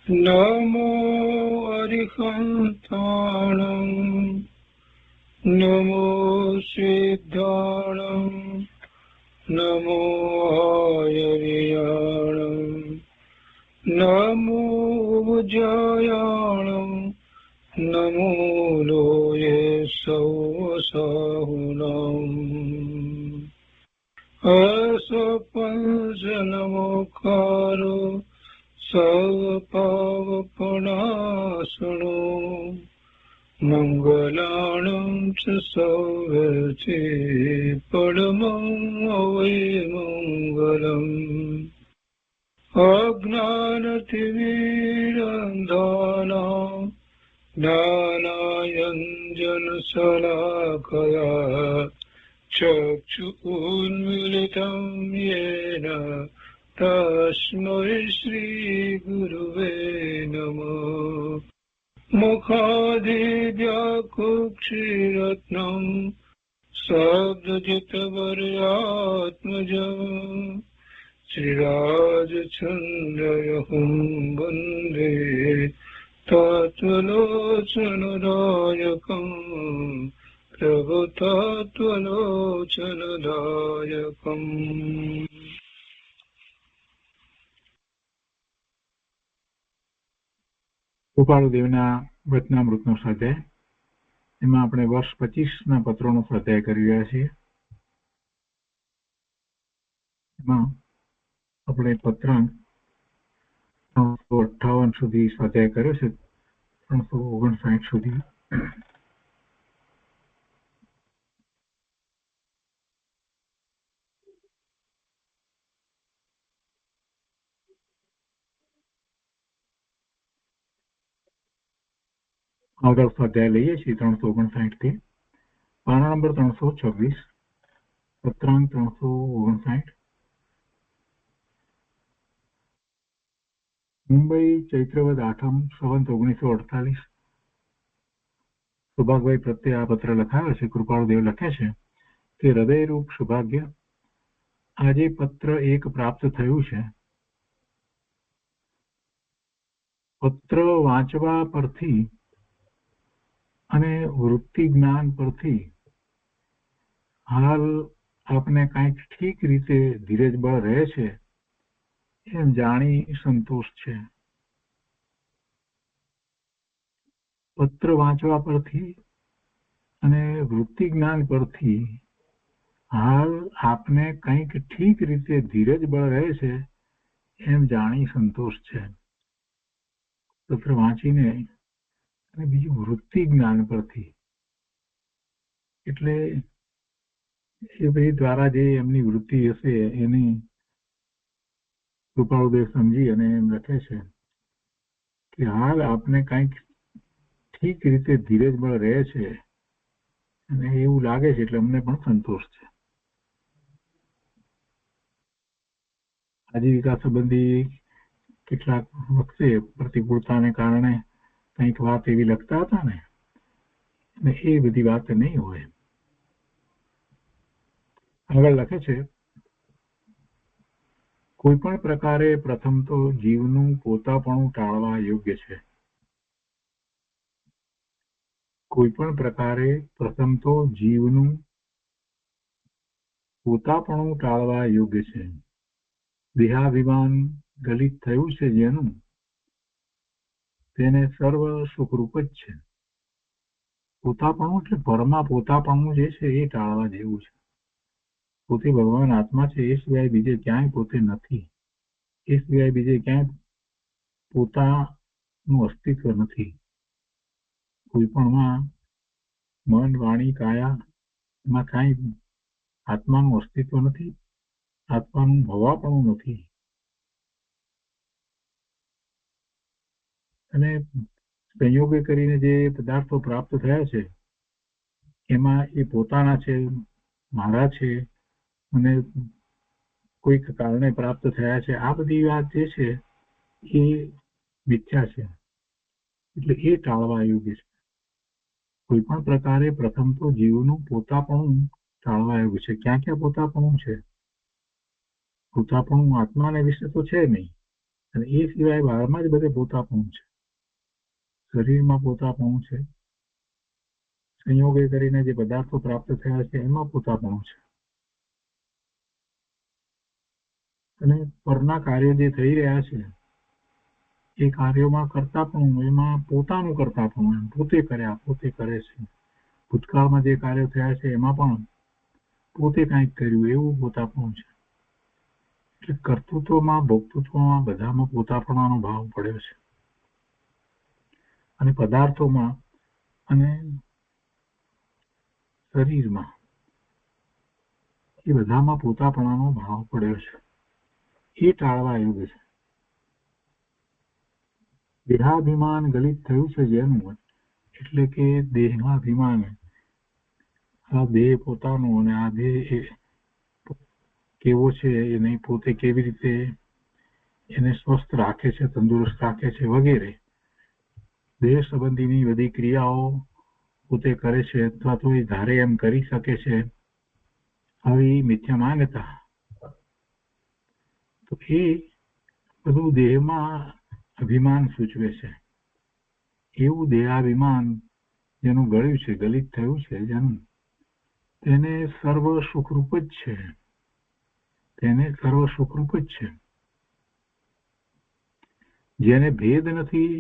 नमो अरिहन्ताणं नमो सिद्धाणं नमो आयर्याणं नमो जयाणं नमो लोये सौसाहुनम् असपंसनमोकारो सर्वपावपनाशनो मङ्गलाणं च सौवर्ते परमं वै मङ्गलम् अज्ञानतिमिरन्धानां ज्ञानाञ्जनशलाकया चक्षुरुन्मीलितं येन तस्मै श्रीगुरुवे नमः। मुखादिव्याकुक्षिरत्नं शब्दजितवर्यात्मजम् श्रीराजचन्द्रयहुं वन्दे तत्त्वलोचनदायकम् प्रभुतत्त्वलोचनदायकम्। ગોપાળદેવના વચનામૃતનો સ્વાધ્યાય. એમાં આપણે વર્ષ 25ના પત્રોનો સ્વાધ્યાય કરી રહ્યા છીએ. એમાં આપણે પત્રાંક 358 સુધી સ્વાધ્યાય કર્યો છે, 359 સુધી. આગળ સ્વાધ્યાય લઈએ છીએ 359 થી. પાના નંબર 326, પત્રાંક 359. મુંબઈ ચૈત્રવદ આઠમ સંવત 1948. સુભાગભાઈ પ્રત્યે આ પત્ર લખાયો છે. કૃપાળુદેવ લખે છે કે હૃદયરૂપ સૌભાગ્ય, આજે પત્ર એક પ્રાપ્ત થયું છે. પત્ર વાંચવા પરથી અને વૃત્તિ જ્ઞાન પરથી હાલ આપને કંઈક ઠીક રીતે ધીરજ બળ રહે છે એમ જાણી સંતોષ છે. પત્ર વાંચવા પરથી અને વૃત્તિ જ્ઞાન પરથી હાલ આપને કંઈક ઠીક રીતે ધીરજ બળ રહે છે એમ જાણી સંતોષ છે. પત્ર વાંચીને અને બીજું વૃત્તિ જ્ઞાન પરથી, એટલે એ ભાઈ દ્વારા જે એમની વૃત્તિ હશે એની કૃપાળુદેવ સમજી અને એમ લખે છે કે હાલ આપને કંઈક ઠીક રીતે ધીરજ બળ રહે છે અને એવું લાગે છે, એટલે અમને પણ સંતોષ છે. આજીવિકા સંબંધી કેટલાક વખતે પ્રતિકૂળતાને કારણે કંઈક વાત એવી લખતા હતા ને, એ બધી વાત નહીં હોય. આગળ લખે છે, કોઈ પણ પ્રકારે પ્રથમ તો જીવનું પોતાપણું ટાળવા યોગ્ય છે. કોઈ પણ પ્રકારે પ્રથમ તો જીવનું પોતાપણું ટાળવા યોગ્ય છે. દેહાભિમાન ગલિત થયું છે જેનું, તેને સર્વ સુખરૂપ જ છે. પોતાપણું એટલે પરમાં પોતાપણું જે છે એ ટાળવા જેવું છે. પોતે ભગવાન આત્મા છે, એ સિવાય બીજે ક્યાંય પોતે નથી. એ સિવાય બીજે ક્યાંય પોતાનું અસ્તિત્વ નથી. કોઈ પણમાં મન, વાણી, કાયા એમાં કાંઈ આત્માનું અસ્તિત્વ નથી, આત્માનું હોવાપણું નથી. અને સંયોગે કરીને જે પદાર્થો પ્રાપ્ત થયા છે એમાં એ પોતાના છે, મારા છે, અને કોઈક કારણે પ્રાપ્ત થયા છે. આ બધી વાત જે છે એ મિથ્યા છે, એટલે એ ટાળવા યોગ્ય છે. કોઈ પણ પ્રકારે પ્રથમ તો જીવનું પોતાપણું ટાળવા યોગ્ય છે. ક્યાં ક્યાં પોતાપણું છે? પોતાપણું આત્માને વિશે તો છે નહીં, અને એ સિવાય બહારમાં જ બધે પોતાપણું છે, શરીરમાં પોતાપણું છે, સંયોગે કરીને જે પદાર્થો પ્રાપ્ત થયા છે એમાં પોતાપણું છે, અને પરના કાર્યો જે થઈ રહ્યા છે એ કાર્યોમાં કરતાપણું, એમાં પોતાનું કરતાપણું, એમ પોતે કર્યા, પોતે કરે છે. ભૂતકાળમાં જે કાર્યો થયા છે એમાં પણ પોતે કંઈક કર્યું એવું પોતાપણું છે. એટલે કર્તૃત્વમાં, ભોક્તૃત્વમાં બધામાં પોતાપણાનો ભાવ પડ્યો છે. અને પદાર્થોમાં અને શરીરમાં એ બધામાં પોતાપણાનો ભાવ પડ્યો છે. એ ટાળવા યોગ્ય છે. દેહાભિમાન ગલિત થયું છે જેનું, એટલે કે દેહાભિમાન, આ દેહ પોતાનો અને આ દેહ કેવો છે એ નહીં, પોતે કેવી રીતે એને સ્વસ્થ રાખે છે, તંદુરસ્ત રાખે છે વગેરે દેહ સંબંધીની બધી ક્રિયાઓ પોતે કરે છે અથવા તો એ ધારે એમ કરી શકે છે, આવી મિથ્યા માન્યતા, તો એ બધું દેહમાં અભિમાન સૂચવે છે. એવું દેહાભિમાન જેનું ગળ્યું છે, ગલિત થયું છે જેનું, તેને સર્વ સુખરૂપ જ છે, તેને સર્વ સુખરૂપ જ છે. જેને ભેદ નથી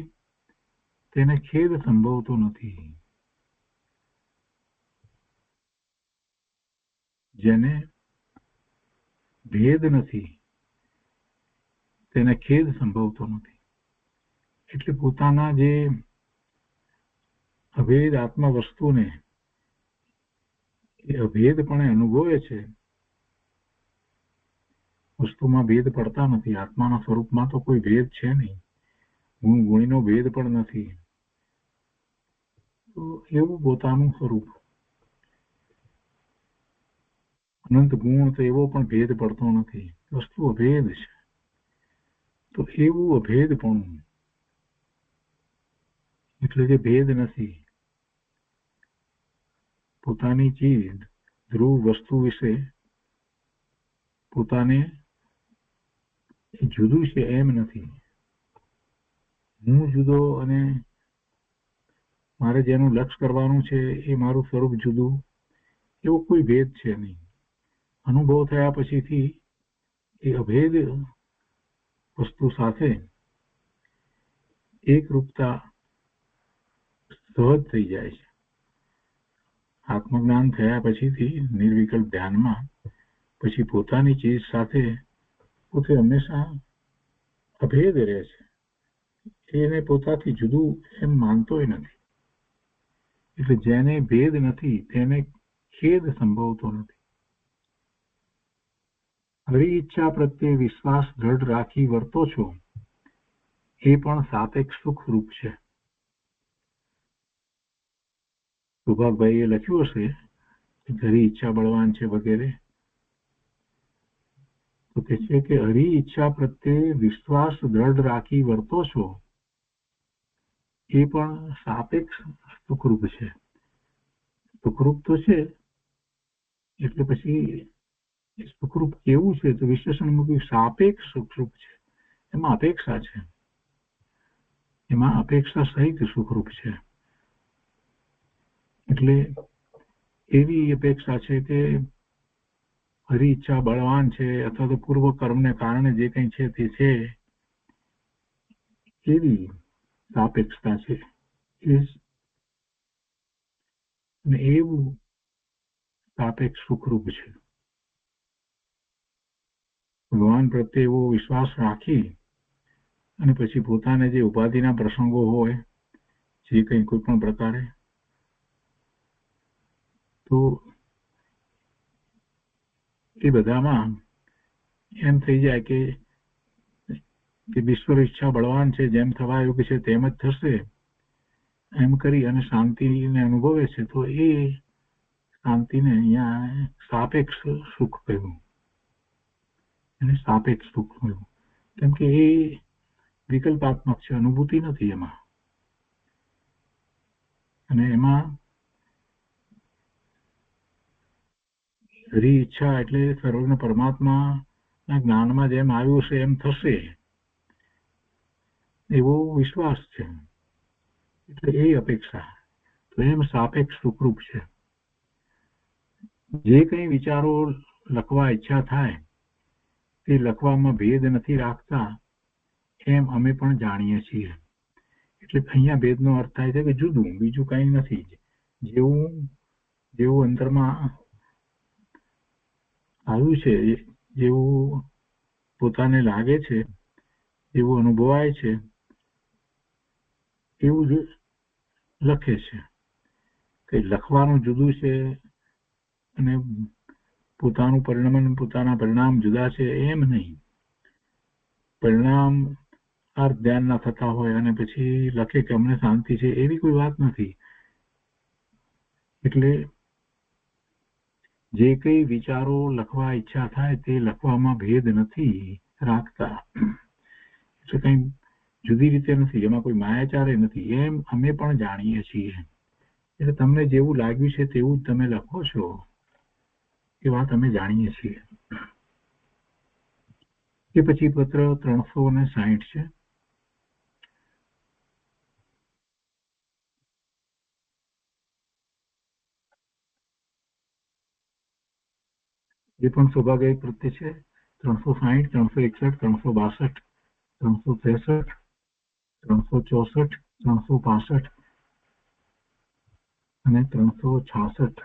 તેને ખેદ સંભવતો નથી. જેને ભેદ નથી તેને ખેદ સંભવતો નથી. એટલે પોતાના જે અભેદ આત્મા વસ્તુને એ અભેદપણે અનુભવે છે, વસ્તુમાં ભેદ પડતા નથી. આત્માના સ્વરૂપમાં તો કોઈ ભેદ છે નહીં, ગુણ ગુણીનો ભેદ પણ નથી. તો એવું પોતાનું સ્વરૂપ, અનંત ગુણ તો એવો પણ ભેદ પડતો નથી, વસ્તુ અભેદ છે. તો એવું અભેદપણું, એટલે જે ભેદ નથી, પોતાની ચીજ ધ્રુવ વસ્તુ વિશે પોતાને જુદું છે એમ નથી. હું જુદો અને મારે જેનું લક્ષ્ય કરવાનું છે એ મારું સ્વરૂપ જુદું, એવો કોઈ ભેદ છે નહીં. અનુભવ થયા પછીથી એ અભેદ વસ્તુ સાથે એકરૂપતા સહજ થઈ જાય છે. આત્મજ્ઞાન થયા પછીથી નિર્વિકલ્પ ધ્યાનમાં પછી પોતાની ચીજ સાથે પોતે હંમેશા અભેદ રહે છે, એને પોતાથી જુદું એમ માનતોય નથી. એટલે જેને ભેદ નથી તેને ખેદ સંભવતો નથી. હરિ ઈચ્છા પ્રત્યે વિશ્વાસ દ્રઢ રાખી વર્તો છો એ પણ સાપેક્ષ સુખ રૂપ છે. સુભાગભાઈએ લખ્યું હશે હરિ ઈચ્છા બળવાન છે વગેરે, તો કે છે કે હરિ ઈચ્છા પ્રત્યે વિશ્વાસ દ્રઢ રાખી વર્તો છો એ પણ સાપેક્ષ સુખરૂપ છે. સુખરૂપ તો છે, એટલે પછી સુખરૂપ કેવું છે તો વિશેષણ મૂક્યું સાપેક્ષ સુખરૂપ છે. એમાં અપેક્ષા છે, એમાં અપેક્ષા સહિત સુખરૂપ છે. એટલે એવી અપેક્ષા છે કે હરિ ઈચ્છા બળવાન છે, અથવા તો પૂર્વ કર્મને કારણે જે કંઈ છે તે છે, એવી સાપેક્ષતા છે. અને એવું સાપેક્ષ સુખરૂપ છે. ભગવાન પ્રત્યે એવો વિશ્વાસ રાખી અને પછી પોતાને જે ઉપાધિના પ્રસંગો હોય, જે કંઈ કોઈ પણ પ્રકારે, તો એ બધામાં એમ થઈ જાય કે ઈશ્વર ઈચ્છા બળવાન છે, જેમ થવા યોગ્ય છે તેમ જ થશે, એમ કરી અને શાંતિને અનુભવે છે. તો એ શાંતિને અહીંયા સાપેક્ષ સુખ કહ્યું, એને સાપેક્ષ સુખ કહ્યું. કેમ કે એ વિકલ્પાત્મક છે, અનુભૂતિ નથી એમાં. અને એમાં હરિ ઈચ્છા એટલે સર્વજ્ઞ પરમાત્માના જ્ઞાનમાં જેમ આવ્યું છે એમ થશે, એવો વિશ્વાસ છે, એટલે એ અપેક્ષા. તો એમ સાપેક્ષ સુખરૂપ છે. જે કંઈ વિચારો લખવા ઈચ્છા થાય તે લખવામાં ભેદ નથી રાખતા એમ અમે પણ જાણીએ છીએ. એટલે અહીંયા ભેદનો અર્થ થાય છે કે જુદું, બીજું કંઈ નથી. જેવું અંતરમાં આવ્યું છે, જેવું પોતાને લાગે છે, એવું અનુભવાય છે, એવું જ લખે છે. કે લખવાનું જુદું છે અને પોતાનું પરિણામ જુદા છે એમ નહીં. પરિણામ અર્થ ધ્યાન ના થતા હોય અને પછી લખે કે અમને શાંતિ છે, એવી કોઈ વાત નથી. એટલે જે કઈ વિચારો લખવા ઈચ્છા થાય તે લખવામાં ભેદ નથી રાખતા. એટલે કઈ જુદી રીતે નથી, એમાં કોઈ માયાચારે નથી, એમ અમે પણ જાણીએ છીએ. એટલે તમને જેવું લાગ્યું છે તેવું જ તમે લખો છો, એ વાત અમે જાણીએ છીએ. એ પછી પત્ર 360 છે. એ પણ સૌભાગ્ય પ્રત્યે છે. 360, 361, 362, 363, 364, 365 અને 366,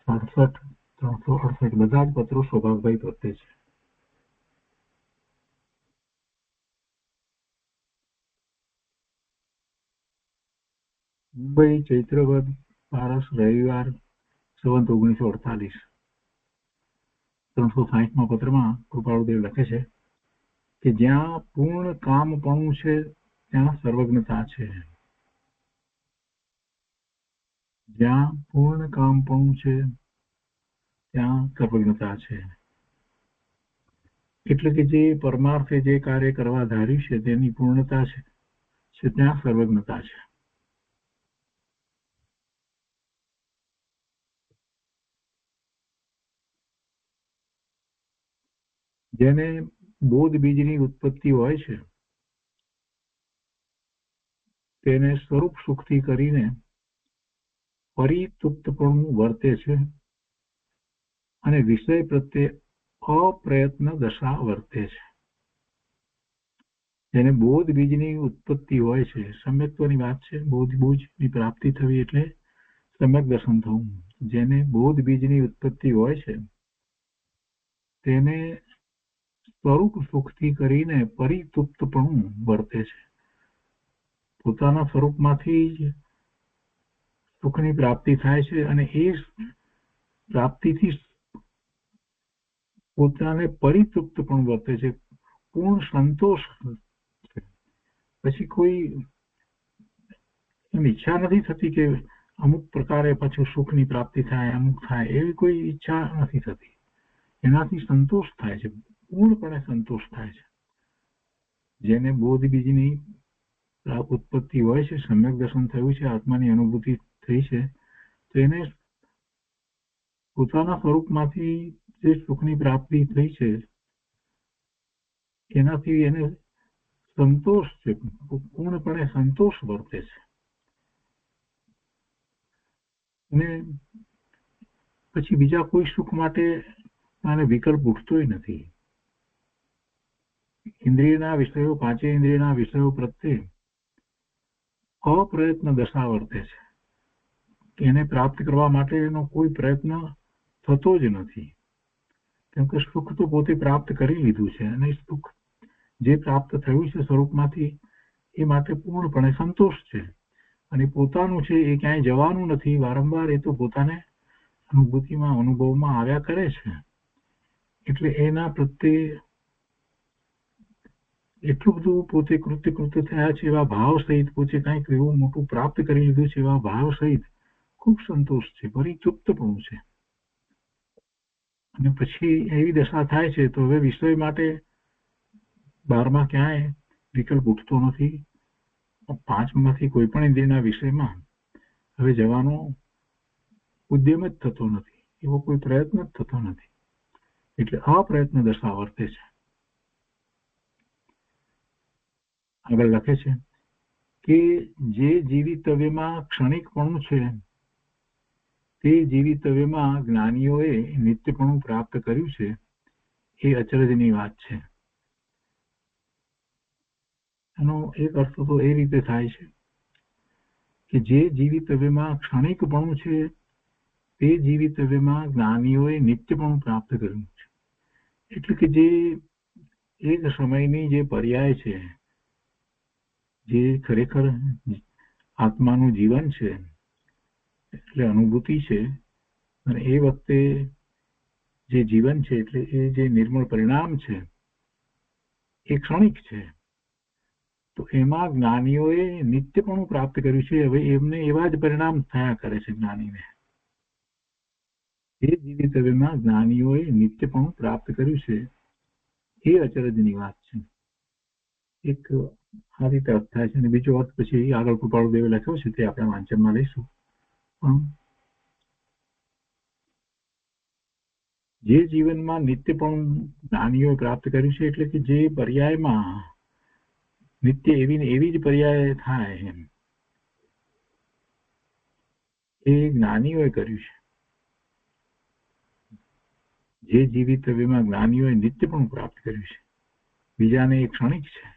67, 368 બધા જ પત્રો સૌભાગભાઈ પ્રત્યે છે. મુંબઈ, ચૈત્રવદ પારસ, રવિવાર, સંવત 1948. 360માં પત્રમાં કૃપાળુદેવ લખે છે કે જ્યાં પૂર્ણ કામપણું છે ત્યાં સર્વજ્ઞતા છે. જ્યાં પૂર્ણ કામપણું છે ત્યાં સર્વજ્ઞતા છે. એટલે કે જે પરમાર્થે જે કાર્ય કરવા ધાર્યું છે તેની પૂર્ણતા છે ત્યાં સર્વજ્ઞતા છે. જેને બોધ બીજની ઉત્પત્તિ હોય છે તેને સ્વરૂપ સુખથી કરીને પરિતુપ્તપણું વર્તે છે અને વિષય પ્રત્યે અપ્રયત્ન દશા વર્તે છે. જેને બોધ બીજની ઉત્પત્તિ હોય છે, સમ્યક્ત્વની વાત છે, બોધ બીજની પ્રાપ્તિ થવી એટલે સમ્યક દર્શન થવું. જેને બોધ બીજની ઉત્પત્તિ હોય છે તેને સ્વરૂપ સુખથી કરીને પરિતુપ્તપણું વર્તે છે. પોતાના સ્વરૂપમાંથી જ સુખની પ્રાપ્તિ થાય છે અને એ પ્રાપ્તિથી પોતાને પરિતુપ્તપણું વર્તે છે, પૂર્ણ સંતોષ. પછી કોઈ એમ ઈચ્છા નથી થતી કે અમુક પ્રકારે પાછું સુખની પ્રાપ્તિ થાય, અમુક થાય, એવી કોઈ ઈચ્છા નથી થતી. એનાથી સંતોષ થાય છે, પૂર્ણપણે સંતોષ થાય છે. જેને બોધ બીજની ઉત્પત્તિ હોય છે, સમ્યક દર્શન થયું છે, આત્માની અનુભૂતિ થઈ છે, તો એને પોતાના સ્વરૂપમાંથી જે સુખની પ્રાપ્તિ થઈ છે એનાથી એને સંતોષ છે, પૂર્ણપણે સંતોષ વર્તે છે. અને પછી બીજા કોઈ સુખ માટે આને વિકલ્પ ઉઠતોય નથી. ઇન્દ્રિયના વિષયો, પાંચે ઇન્દ્રિયના વિષયો પ્રત્યે અપ્રયત્ન દશા વર્તે છે. એને પ્રાપ્ત કરવા માટેનો કોઈ પ્રયત્ન થતો જ નથી, કેમ કે સુખ તો પોતે પ્રાપ્ત કરી લીધું છે અને સુખ જે પ્રાપ્ત થયું છે સ્વરૂપમાંથી એ માટે પૂર્ણપણે સંતોષ છે. અને પોતાનું છે એ ક્યાંય જવાનું નથી, વારંવાર એ તો પોતાને અનુભૂતિમાં અનુભવમાં આવ્યા કરે છે. એટલે એના પ્રત્યે એટલું બધું પોતે કૃત્ય થયા છે એવા ભાવ સહિત, પોતે કંઈક એવું મોટું પ્રાપ્ત કરી લીધું છે એવા ભાવ સહિત ખૂબ સંતોષ છે, પરિતૃપ્તપણું છે. અને પછી એવી દશા થાય છે તો હવે વિષય માટે બહારમાં ક્યાંય વિકલ્પ ઉઠતો નથી. પાંચમાંથી કોઈ પણ ઇન્દ્રિયના વિષયમાં હવે જવાનો ઉદ્યમ જ થતો નથી, એવો કોઈ પ્રયત્ન જ થતો નથી. એટલે અપ્રયત્ન દશા વર્તે છે. આગળ લખે છે કે જે જીવિતવ્યમાં ક્ષણિકપણું છે તે જીવિતવ્યમાં જ્ઞાનીઓએ નિત્યપણું પ્રાપ્ત કર્યું છે એ અચરજની વાત છે. એનો એક અર્થ તો એ રીતે થાય છે કે જે જીવિતવ્યમાં ક્ષણિકપણું છે તે જીવિતવ્યમાં જ્ઞાનીઓએ નિત્યપણું પ્રાપ્ત કર્યું છે. એટલે કે જે એક સમયની જે પર્યાય છે, જે ખરેખર આત્માનું જીવન છે એટલે અનુભૂતિ છે, અને એ વખતે જે જીવન છે એટલે એ જે નિર્મળ પરિણામ છે એ ક્ષણિક છે. તો એમાં જ્ઞાનીઓએ નિત્યપણું પ્રાપ્ત કર્યું છે. હવે એમને એવા જ પરિણામ થયા કરે છે જ્ઞાનીને. એ જીવિતવ્યમાં જ્ઞાનીઓએ નિત્યપણું પ્રાપ્ત કર્યું છે એ અચરજની વાત છે. એક આ રીતે અર્થ થાય છે. અને બીજો અર્થ પછી આગળ કૃપાળુદેવે લખ્યો છે તે આપણે વાંચનમાં લઈશું. પણ જે જીવનમાં નિત્યપણું જ્ઞાનીઓએ પ્રાપ્ત કર્યું છે એટલે કે જે પર્યાયમાં નિત્ય એવી જ પર્યાય થાય એમ એ જ્ઞાનીઓએ કર્યું છે. જે જીવિતવ્યમાં જ્ઞાનીઓએ નિત્યપણું પ્રાપ્ત કર્યું છે. બીજાને એ ક્ષણિક છે.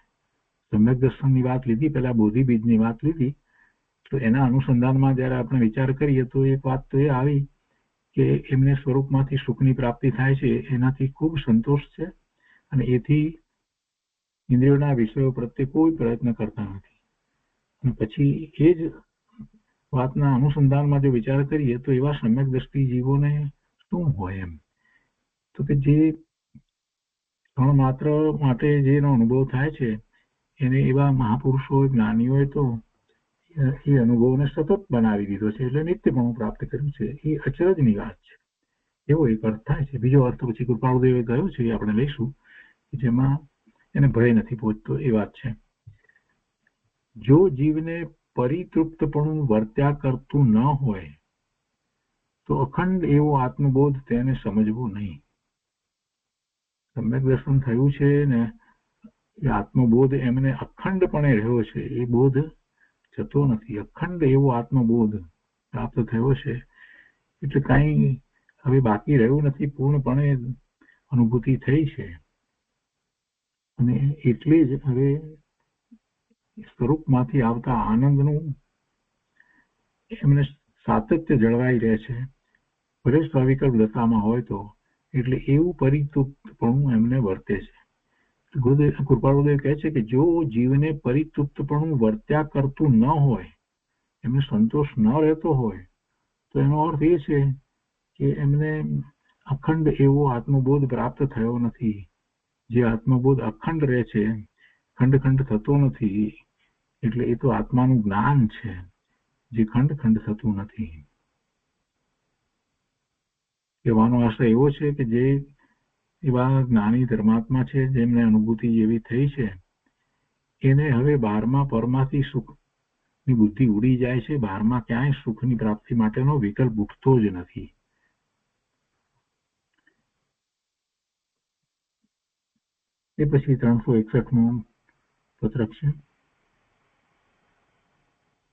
સમ્યક દર્શનની વાત લીધી, પેલા બોધિ બીજની વાત લીધી, તો એના અનુસંધાનમાં જયારે આપણે વિચાર કરીએ તો એક વાત તો એ આવી કે એમને સ્વરૂપમાંથી સુખની પ્રાપ્તિ થાય છે, એનાથી ખૂબ સંતોષ છે, અને એથી ઇન્દ્રિયોના વિષયો પ્રત્યે કોઈ પ્રયત્ન કરતા નથી. અને પછી એ જ વાતના અનુસંધાનમાં જો વિચાર કરીએ તો એવા સમ્યક દ્રષ્ટિ જીવોને શું હોય એમ, તો કે જે ક્ષણ માત્ર માટે જેનો અનુભવ થાય છે એને એવા મહાપુરુષો જ્ઞાનીઓએ તો એ અનુભવને સતત બનાવી દીધો છે, એટલે નિત્યપણું પ્રાપ્ત કર્યું છે. એ અચરજની વાત છે એવો એક અર્થ થાય છે. બીજો અર્થ પછી કૃપાળુદેવે કહ્યો છે એ આપણે લઈશું, જેમાં એને ભય નથી પહોંચતો એ વાત છે. જો જીવને પરિતૃપ્તપણું વર્ત્યા કરતું ન હોય તો અખંડ એવો આત્મબોધ તેને સમજવો નહીં. સમ્યક દર્શન થયું છે ને એ આત્મબોધ એમને અખંડપણે રહ્યો છે, એ બોધ જતો નથી. અખંડ એવો આત્મબોધ પ્રાપ્ત થયો છે એટલે કાંઈ હવે બાકી રહ્યું નથી, પૂર્ણપણે અનુભૂતિ થઈ છે. અને એટલે જ હવે સ્વરૂપમાંથી આવતા આનંદનું એમને સાતત્ય જળવાઈ રહે છે, ભલે સ્વવિકલ્પ દશામાં હોય તો. એટલે એવું પરિતૃપ્તપણું એમને વર્તે છે. કૃપાળુદેવ કહે છે કે જો જીવને પરિતૃપ્તપણું વર્ત્યા કરતું ન હોય, એમને સંતોષ ન રહેતો હોય, તો એનો અર્થ એ છે કે એમને અખંડ એવો આત્મબોધ પ્રાપ્ત થયો નથી. જે આત્મબોધ અખંડ રહે છે, ખંડ ખંડ થતો નથી, એટલે એ તો આત્માનું જ્ઞાન છે જે ખંડ ખંડ થતું નથી. કહેવાનો આશય એવો છે કે જે એવા જ્ઞાની ધર્માત્મા છે જેમને અનુભૂતિ એવી થઈ છે, એને હવે બહારમાં પરમાથી સુખની બુદ્ધિ ઉડી જાય છે. બહારમાં ક્યાંય સુખની પ્રાપ્તિ માટેનો વિકલ્પ ઉઠતો જ નથી. એ પછી 361 પત્રક છે.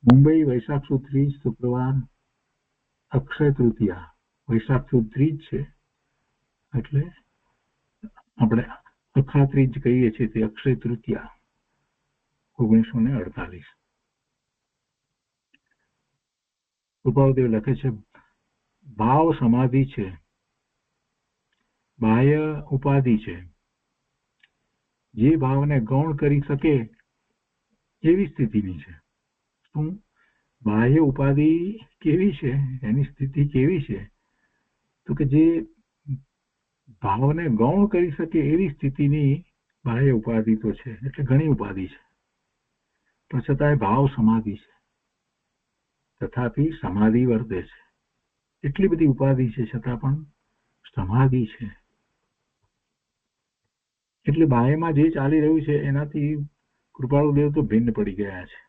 મુંબઈ વૈશાખ સુદ 30 શુક્રવાર અક્ષય તૃતીયા. વૈશાખ સુદ 30 છે એટલે આપણે અખાત્રીજ કહીએ છીએ તે અક્ષય તૃતીયા 1948. કૃપાળુદેવ લખે છે ભાવ સમાધિ છે, બાહ્ય ઉપાધિ છે. જે ભાવને ગૌણ કરી શકે એવી સ્થિતિની છે. શું બાહ્ય ઉપાધિ કેવી છે, એની સ્થિતિ કેવી છે, તો કે જે ભાવને ગૌણ કરી શકે એવી સ્થિતિની બાહ્ય ઉપાધિ તો છે. એટલે ઘણી ઉપાધિ છે, પણ છતાંય ભાવ સમાધિ છે. તથાપી સમાધિ વર્તે છે. એટલી બધી ઉપાધિ છે છતાં પણ સમાધિ છે. એટલે બાહ્યમાં જે ચાલી રહ્યું છે એનાથી કૃપાળુદેવ તો ભિન્ન પડી ગયા છે.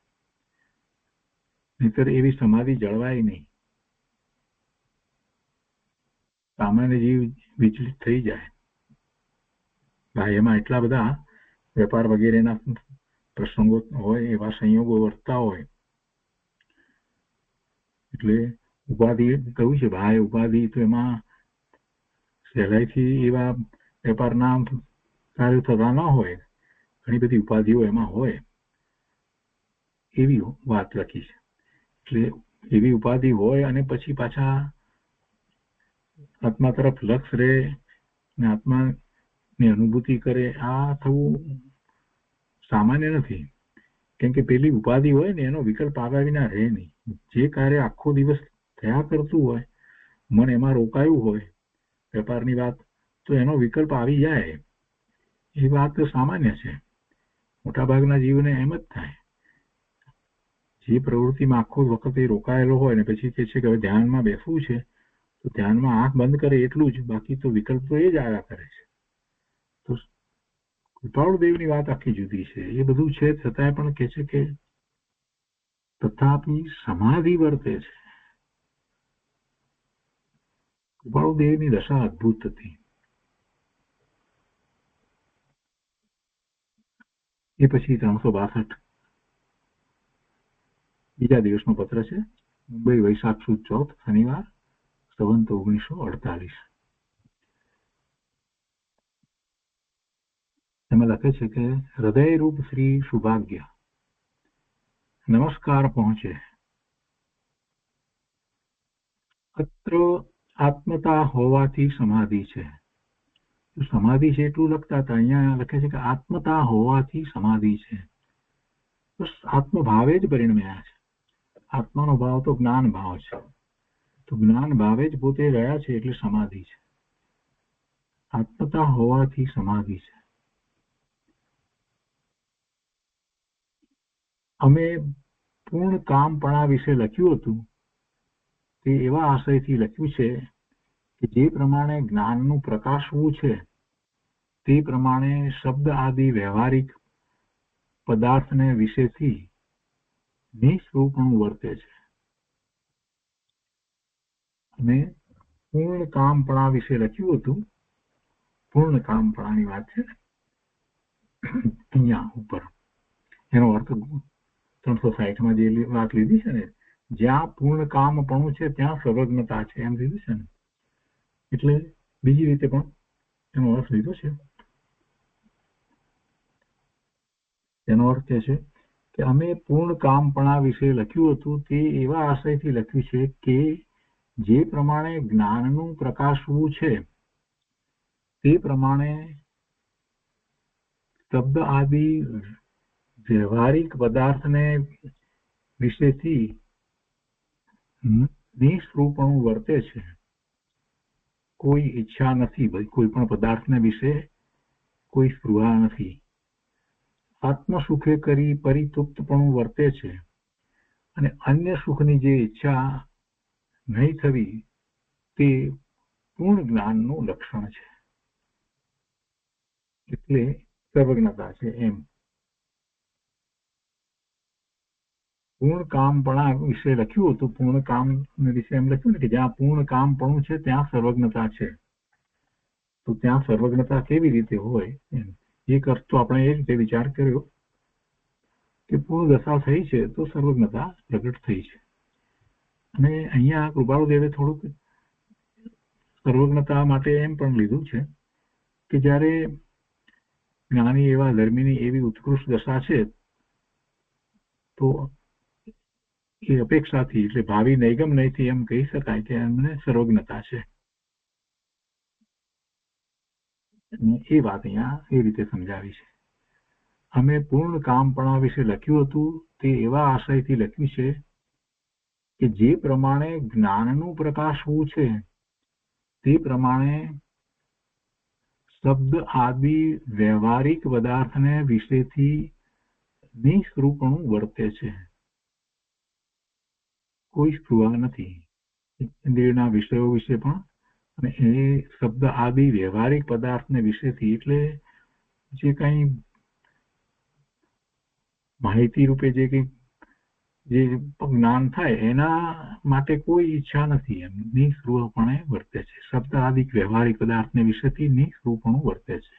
નહીતર એવી સમાધિ જળવાય નહીં. સામાન્ય જીવ વિચલિત થઈ જાય. બાહ્યમાં એટલા બધા વેપાર વગેરેના પ્રસંગો હોય, એવા સંયોગો વર્તતા હોય, એટલે ઉપાધિ કહ્યું છે ભાઈ ઉપાધિ, તો એમાં સહેલાઈથી એવા વેપારના કાર્યો થતા ન હોય, ઘણી બધી ઉપાધિઓ એમાં હોય, એવી વાત લખી છે. એટલે એવી ઉપાધિ હોય અને પછી પાછા આત્મા તરફ લક્ષ રહે ને આત્માની અનુભૂતિ કરે, આ થવું સામાન્ય નથી. કેમ કે પેલી ઉપાધિ હોય ને એનો વિકલ્પ આવ્યા વિના રહે નહીં. જે કાર્ય આખો દિવસ થયા કરતું હોય, મન એમાં રોકાયું હોય, વેપારની વાત, તો એનો વિકલ્પ આવી જાય, એ વાત સામાન્ય છે. મોટાભાગના જીવને એમ જ થાય. જે પ્રવૃત્તિમાં આખો વખત એ રોકાયેલો હોય ને પછી કે છે કે હવે ધ્યાનમાં બેસવું છે, તો ધ્યાનમાં આંખ બંધ કરે એટલું જ, બાકી તો વિકલ્પ તો એ જ આવ્યા કરે છે. તો કૃપાળુદેવની વાત આખી જુદી છે. એ બધું છે છતાંય પણ કે છે કે તથાપી સમાધિ વર્તે છે. કૃપાળુદેવની દશા અદભુત હતી. એ પછી 362 બીજા દિવસનો પત્ર છે. મુંબઈ વૈશાખ સુદ 14 શનિવાર સંવંત 1948. એમાં લખે છે કે હૃદયરૂપ શ્રી સૌભાગ્ય નમસ્કાર પહોંચે. અત્ર આત્મતા હોવાથી સમાધિ છે. સમાધિ છે એટલું લખતા હતા, અહીંયા લખે છે કે આત્મતા હોવાથી સમાધિ છે. બસ આત્મભાવે જ પરિણમ્યા છે. આત્માનો ભાવ તો જ્ઞાન ભાવ છે, તો જ્ઞાન ભાવે જ પોતે રહ્યા છે એટલે સમાધિ છે. આત્મતા હોવાથી સમાધિ છે. અમે પૂર્ણ કામપણા વિશે લખ્યું હતું તે એવા આશયથી લખ્યું છે કે જે પ્રમાણે જ્ઞાનનું પ્રકાશવું છે તે પ્રમાણે શબ્દ આદિ વ્યવહારિક પદાર્થને વિશેથી નિસ્વરૂપણું વર્તે છે. અને પૂર્ણ કામપણા વિશે લખ્યું હતું. પૂર્ણ કામપણાની વાત છે અહીંયા ઉપર. એનો અર્થ 360 જે વાત લીધી છે ને, જ્યાં પૂર્ણ કામપણું છે ત્યાં સર્વજ્ઞતા છે એમ લીધું છે ને, એટલે બીજી રીતે પણ એનો અર્થ લીધો છે. એનો અર્થ એ છે કે અમે પૂર્ણ કામપણા વિશે લખ્યું હતું તે એવા આશયથી લખ્યું છે કે જે પ્રમાણે જ્ઞાનનું પ્રકાશવું છે તે પ્રમાણે શબ્દ આદિ વ્યવહારિક પદાર્થને વિશેથી નિસ્વરૂપણું વર્તે છે. કોઈ ઈચ્છા નથી, કોઈ પણ પદાર્થને વિશે કોઈ સ્પૃહા નથી. આત્મ સુખે કરી પરિતૃપ્તપણું વર્તે છે અને અન્ય સુખની જે ઈચ્છા નહીં થવી તે પૂર્ણ જ્ઞાનનું લક્ષણ છે. એટલે સર્વજ્ઞતા છે એમ. પૂર્ણ કામપણા વિશે લખ્યું હતું. પૂર્ણ કામ વિશે એમ લખ્યું ને કે જ્યાં પૂર્ણ કામપણું છે ત્યાં સર્વજ્ઞતા છે. તો ત્યાં સર્વજ્ઞતા કેવી રીતે હોય એમ એક અર્થ તો આપણે એ રીતે વિચાર કર્યો કે પૂર્ણ દશા થઈ છે તો સર્વજ્ઞતા પ્રગટ થઈ છે. અને અહીંયા કૃપાળુદેવે થોડુંક સર્વજ્ઞતા માટે એમ પણ લીધું છે કે જ્યારે જ્ઞાની એવા ધર્મીની એવી ઉત્કૃષ્ટ દશા છે તો એ અપેક્ષાથી એટલે ભાવિ નૈગમ નહીંથી એમ કહી શકાય કે એમને સર્વજ્ઞતા છે. એ વાત અહીંયા એ રીતે સમજાવી છે. અમે પૂર્ણ કામપણા વિશે લખ્યું હતું તે એવા આશયથી લખ્યું છે કે જે પ્રમાણે જ્ઞાનનું પ્રકાશવું છે તે પ્રમાણે શબ્દ આદિ વ્યવહારિક પદાર્થને વિશેથી નિસ્વરૂપણું વર્તે છે. કોઈ સ્પૃહા નથી ઇન્દ્રિયના વિષયો વિશે પણ, અને એ શબ્દ આદિ વ્યવહારિક પદાર્થને વિશેથી એટલે જે કઈ માહિતી રૂપે જે કઈ જે જ્ઞાન થાય એના માટે કોઈ ઈચ્છા નથી એમ નિસ્પૃહપણે વર્તે છે. શબ્દ આદિ વ્યવહારિક પદાર્થને વિશેથી નિસ્પૃહપણું વર્તે છે.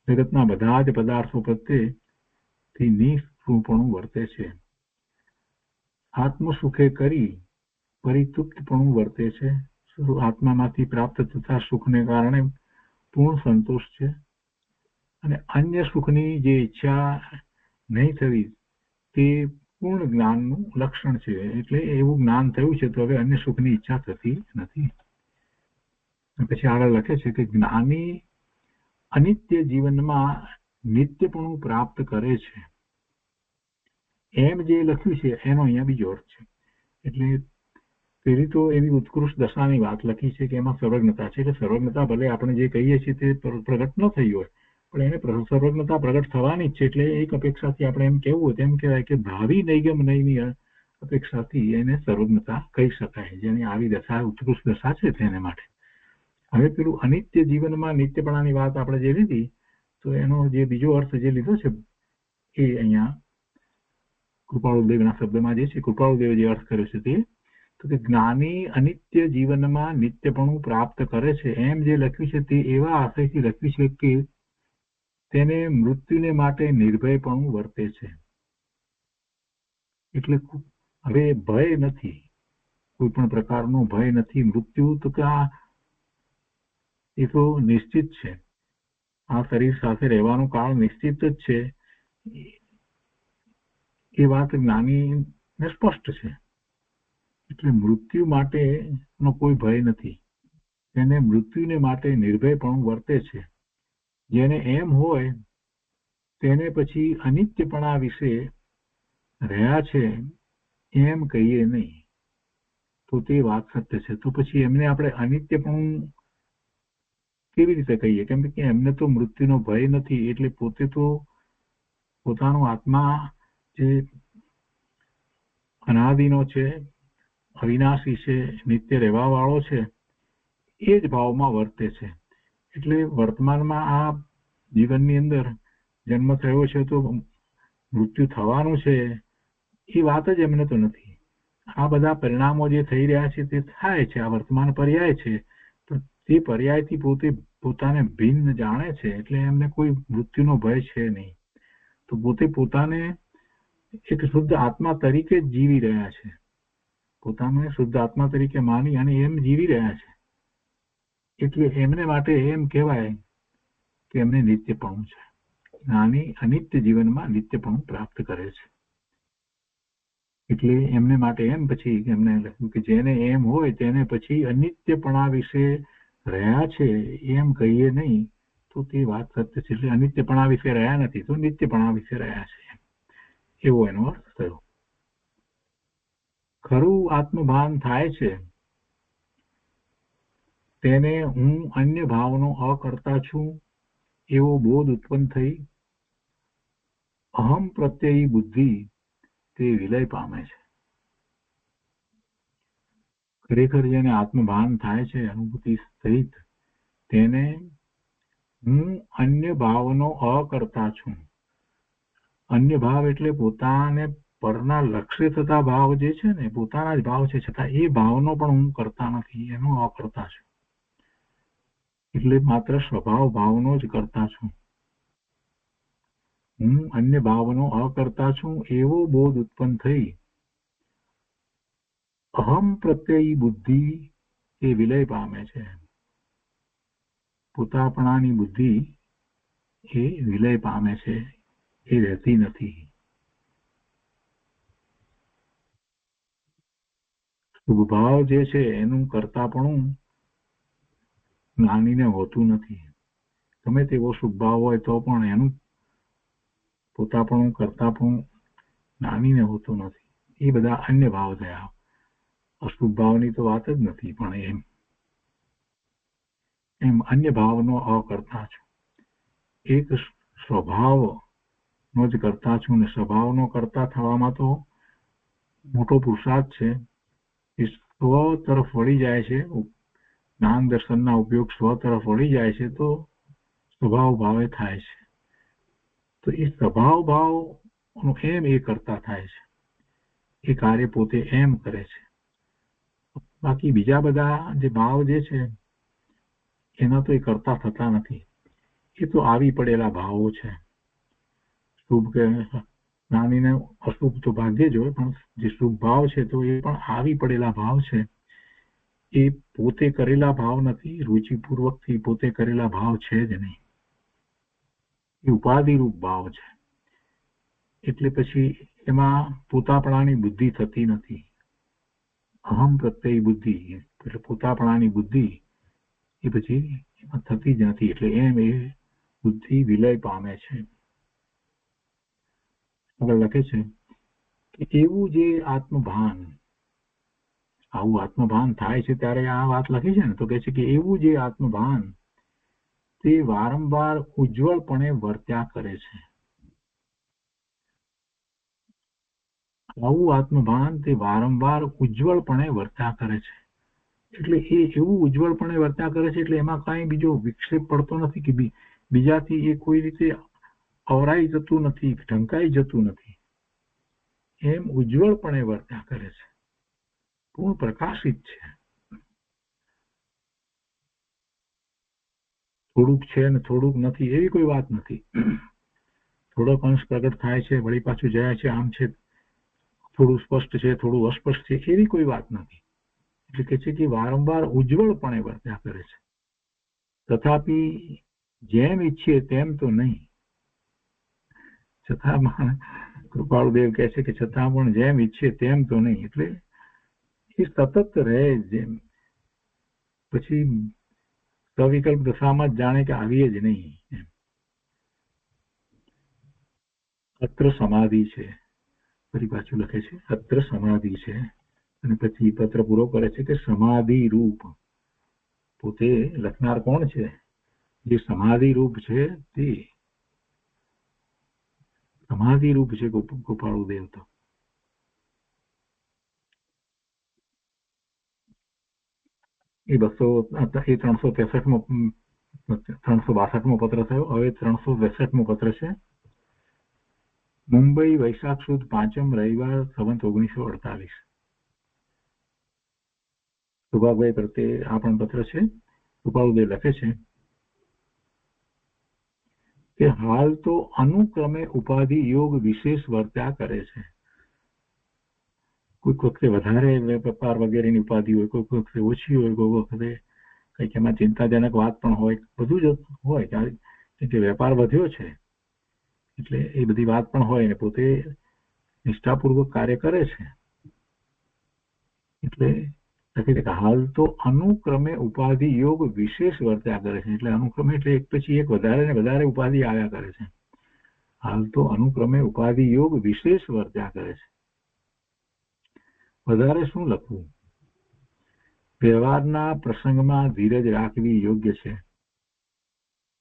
જગતના બધા જ પદાર્થો પ્રત્યે થી નિષ્ફળપણું વર્તે છે. આત્મસુખે કરી પરિતૃપ્તપણું વર્તે છે. આત્મામાંથી પ્રાપ્ત થતા સુખને કારણે પૂર્ણ સંતોષ છે અને અન્ય સુખની જે ઈચ્છા નહીં થવી તે પૂર્ણ જ્ઞાનનું લક્ષણ છે. એટલે એવું જ્ઞાન થયું છે તો હવે અન્ય સુખની ઈચ્છા થતી નથી. પછી આગળ લખે છે કે જ્ઞાની અનિત્ય જીવનમાં નિત્યપણું પ્રાપ્ત કરે છે. એમ જે લખ્યું છે એનો અહીંયા બીજો અર્થ છે. એટલે પેલી તો એવી ઉત્કૃષ્ટ દશાની વાત લખી છે કે એમાં સર્વજ્ઞતા છે. એટલે સર્વજ્ઞતા ભલે આપણે જે કહીએ છીએ તે પ્રગટ ન થઈ હોય પણ એને સર્વજ્ઞતા પ્રગટ થવાની જ છે. એટલે એક અપેક્ષાથી આપણે એમ કહેવું હોય તેમ કહેવાય કે ભાવિ નૈગમ નયની અપેક્ષાથી એને સર્વજ્ઞતા કહી શકાય. જેની આવી દશા ઉત્કૃષ્ટ દશા છે તેને માટે. હવે પેલું અનિત્ય જીવનમાં નિત્યપણાની વાત આપણે જે લીધી તો એનો જે બીજો અર્થ જે લીધો છે એ અહીંયા કૃપાળુદેવના શબ્દમાં જે છે કૃપાળુદેવે જે અર્થ કર્યો છે તે તો કે જ્ઞાની અનિત્ય જીવનમાં નિત્યપણું પ્રાપ્ત કરે છે. એમ જે લખ્યું છે તે એવા આશયથી લખ્યું છે કે તેને મૃત્યુને માટે નિર્ભયપણું વર્તે છે. એટલે હવે ભય નથી, કોઈ પણ પ્રકારનો ભય નથી. મૃત્યુ તો કે એ તો નિશ્ચિત છે. આ શરીર સાથે રહેવાનું કાળ નિશ્ચિત જ છે એ વાત જ્ઞાનીને સ્પષ્ટ છે. એટલે મૃત્યુ માટેનો કોઈ ભય નથી. તેને મૃત્યુને માટે નિર્ભયપણું વર્તે છે. જેને એમ હોય તેને પછી અનિત્યપણા વિશે રહ્યા છે એમ કહીએ નહીં તો તે વાત સત્ય છે. તો પછી એમને આપણે અનિત્યપણું કેવી રીતે કહીએ? કેમ કે એમને તો મૃત્યુનો ભય નથી. એટલે પોતે તો પોતાનો આત્મા જે અનાદિનો છે, અવિનાશી છે, નિત્ય રહેવા વાળો છે એ જ ભાવમાં વર્તે છે. એટલે વર્તમાનમાં આ જીવનની અંદર જન્મ થયો છે તો મૃત્યુ થવાનું છે એ વાત જ એમને તો નથી. આ બધા પરિણામો જે થઈ રહ્યા છે તે થાય છે. આ વર્તમાન પર્યાય છે તો તે પર્યાયથી પોતે પોતાને ભિન્ન જાણે છે. એટલે એમને કોઈ મૃત્યુનો ભય છે નહીં. તો પોતે પોતાને એક શુદ્ધ આત્મા તરીકે જ જીવી રહ્યા છે. પોતાને શુદ્ધ આત્મા તરીકે માની અને એમ જીવી રહ્યા છે. એટલે એમને માટે એમ કહેવાય કે એમને નિત્યપણું છે. જ્ઞાની અનિત્ય જીવનમાં નિત્યપણું પ્રાપ્ત કરે છે. એટલે એમને માટે એમ પછી એમને લખ્યું કે જેને એમ હોય તેને પછી અનિત્યપણા વિશે રહ્યા છે એમ કહીએ નહીં તો તે વાત સત્ય છે. એટલે અનિત્યપણા વિશે રહ્યા નથી તો નિત્યપણા વિશે રહ્યા છે એવો એનો અર્થ થયો. ખરું આત્મભાન થાય છે તેને હું અન્ય ભાવનો અકર્તા છું એવો બોધ ઉત્પન્ન થઈ અહમ પ્રત્યયી બુદ્ધિ તે વિલય પામે છે. ખરેખર જેને આત્મભાન થાય છે અનુભૂતિ સહિત તેને હું અન્ય ભાવનો અકર્તા છું. અન્ય ભાવ એટલે પોતાને પરના લક્ષ્ય થતા ભાવ જે છે ને પોતાના જ ભાવ છે છતાં એ ભાવનો પણ હું કરતા નથી, એનો અકર્તા છું. એટલે માત્ર સ્વભાવ ભાવનો જ કરતા છું. હું અન્ય ભાવનો અકર્તા છું એવો બોધ ઉત્પન્ન થઈ અહમ પ્રત્યયી બુદ્ધિ એ વિલય પામે છે. પોતાપણાની બુદ્ધિ એ વિલય પામે છે, એ રહેતી નથી. શુભભાવ જે છે એનું કરતાપણું જ્ઞાનીને હોતું નથી. ગમે તેવો શુભભાવ હોય તો પણ એનું પોતાપણું કરતાપણું જ્ઞાનીને હોતું નથી. એ બધા અન્ય ભાવ થયા. અશુભ ભાવની તો વાત જ નથી. પણ એમ અન્ય ભાવનો અકર્તા છું. એક સ્વભાવનો જ કરતા છું ને સ્વભાવનો કરતા થવામાં તો મોટો પુરુષાર્થ છે. એ સ્વ તરફ વળી જાય છે. જ્ઞાન દર્શનના ઉપયોગ સ્વ તરફ વળી જાય છે તો સ્વભાવ ભાવે થાય છે. તો એ સ્વભાવ ભાવનો એમ એ કરતા થાય છે. એ કાર્ય પોતે એમ કરે છે. બાકી બીજા બધા જે ભાવ જે છે એના તો એ કરતા થતા નથી. એ તો આવી પડેલા ભાવો છે. શુભ કે જ્ઞાનીને અશુભ તો ભાગ્યે જ હોય, પણ જે શુભ ભાવ છે તો એ પણ આવી પડેલા ભાવ છે. એ પોતે કરેલા ભાવ નથી, રુચિપૂર્વકથી પોતે કરેલા ભાવ છે જ નહીં, એ ઉપાધિરૂપ ભાવ છે. એટલે પછી એમાં પોતાપણાની બુદ્ધિ થતી નથી. અહમ પ્રત્યય બુદ્ધિ, એટલે પોતાપણાની બુદ્ધિ એ પછી એમાં થતી જ નથી. એટલે એમ એ બુદ્ધિ વિલય પામે છે. આગળ લખે છે કે એવું જે આત્મભાન, આવું આત્મભાન થાય છે ત્યારે આ વાત લખી છે ને, તો કે છે કે એવું જે આત્મભાન તે વારંવાર ઉજ્જવળપણે વર્ત્યા કરે છે. આવું આત્મભાન તે વારંવાર ઉજ્જવળપણે વર્ત્યા કરે છે. એટલે એ એવું ઉજ્જવળપણે વર્ત્યા કરે છે એટલે એમાં કાંઈ બીજો વિક્ષેપ પડતો નથી કે બીજાથી એ કોઈ રીતે અવરાઈ જતું નથી, ઢંકાઈ જતું નથી. એમ ઉજ્જવળપણે વર્ત્યા કરે છે, પૂર્ણ પ્રકાશિત છે. થોડુંક છે ને થોડુંક નથી એવી કોઈ વાત નથી. થોડોક અંશ પ્રગટ થાય છે, વળી પાછું જાય છે, આમ છે, થોડું સ્પષ્ટ છે, થોડું અસ્પષ્ટ છે, એવી કોઈ વાત નથી. એટલે કે છે કે વારંવાર ઉજ્જવળપણે વર્ત્યા કરે છે. તથાપી જેમ ઈચ્છીએ તેમ તો નહીં. છતાં પણ કૃપાળુદેવ કહે છે કે છતાં પણ જેમ ઈચ્છીએ તેમ તો નહીં. એટલે એ સતત રહે, જેમ પછી સવિકલ્પ દશામાં જ જાણે કે આવીએ જ નહીં. અત્ર સમાધિ છે, ફરી પાછું લખે છે અત્ર સમાધિ છે, અને પછી પત્ર પૂરો કરે છે કે સમાધિ રૂપ. પોતે લખનાર કોણ છે? જે સમાધિ રૂપ છે તે સમાધિ રૂપ છે ગોપાળુદેવ. તો એ 362મો પત્ર થયો. હવે 362મો પત્ર છે. મુંબઈ, વૈશાખ સુદ 5મ રવિવાર, સંવત 1948. સુભાભાઈ પ્રત્યે આ પણ પત્ર છે. ગોપાળુદેવ લખે છે કે હાલ તો અનુક્રમે ઉપાધિ યોગ વિશેષ વર્ત્યા કરે છે. કોઈક વખતે વધારે વેપાર વગેરેની ઉપાધિ હોય, કોઈક વખતે ઓછી હોય, કોઈક વખતે કંઈક એમાં ચિંતાજનક વાત પણ હોય, બધું જ હોય. કે વેપાર વધ્યો છે એટલે એ બધી વાત પણ હોય ને પોતે નિષ્ઠાપૂર્વક કાર્ય કરે છે. એટલે હાલ તો અનુક્રમે ઉપાધિ યોગ વિશેષ વર્ત્યા કરે છે. એટલે અનુક્રમે એટલે એક પછી એક વધારે ને વધારે ઉપાધિ આવ્યા કરે છે. હાલ તો અનુક્રમે ઉપાધિ યોગ વિશેષ વર્ત્યા કરે છે. વધારે શું લખવું? વ્યવહારના પ્રસંગમાં ધીરજ રાખવી યોગ્ય છે.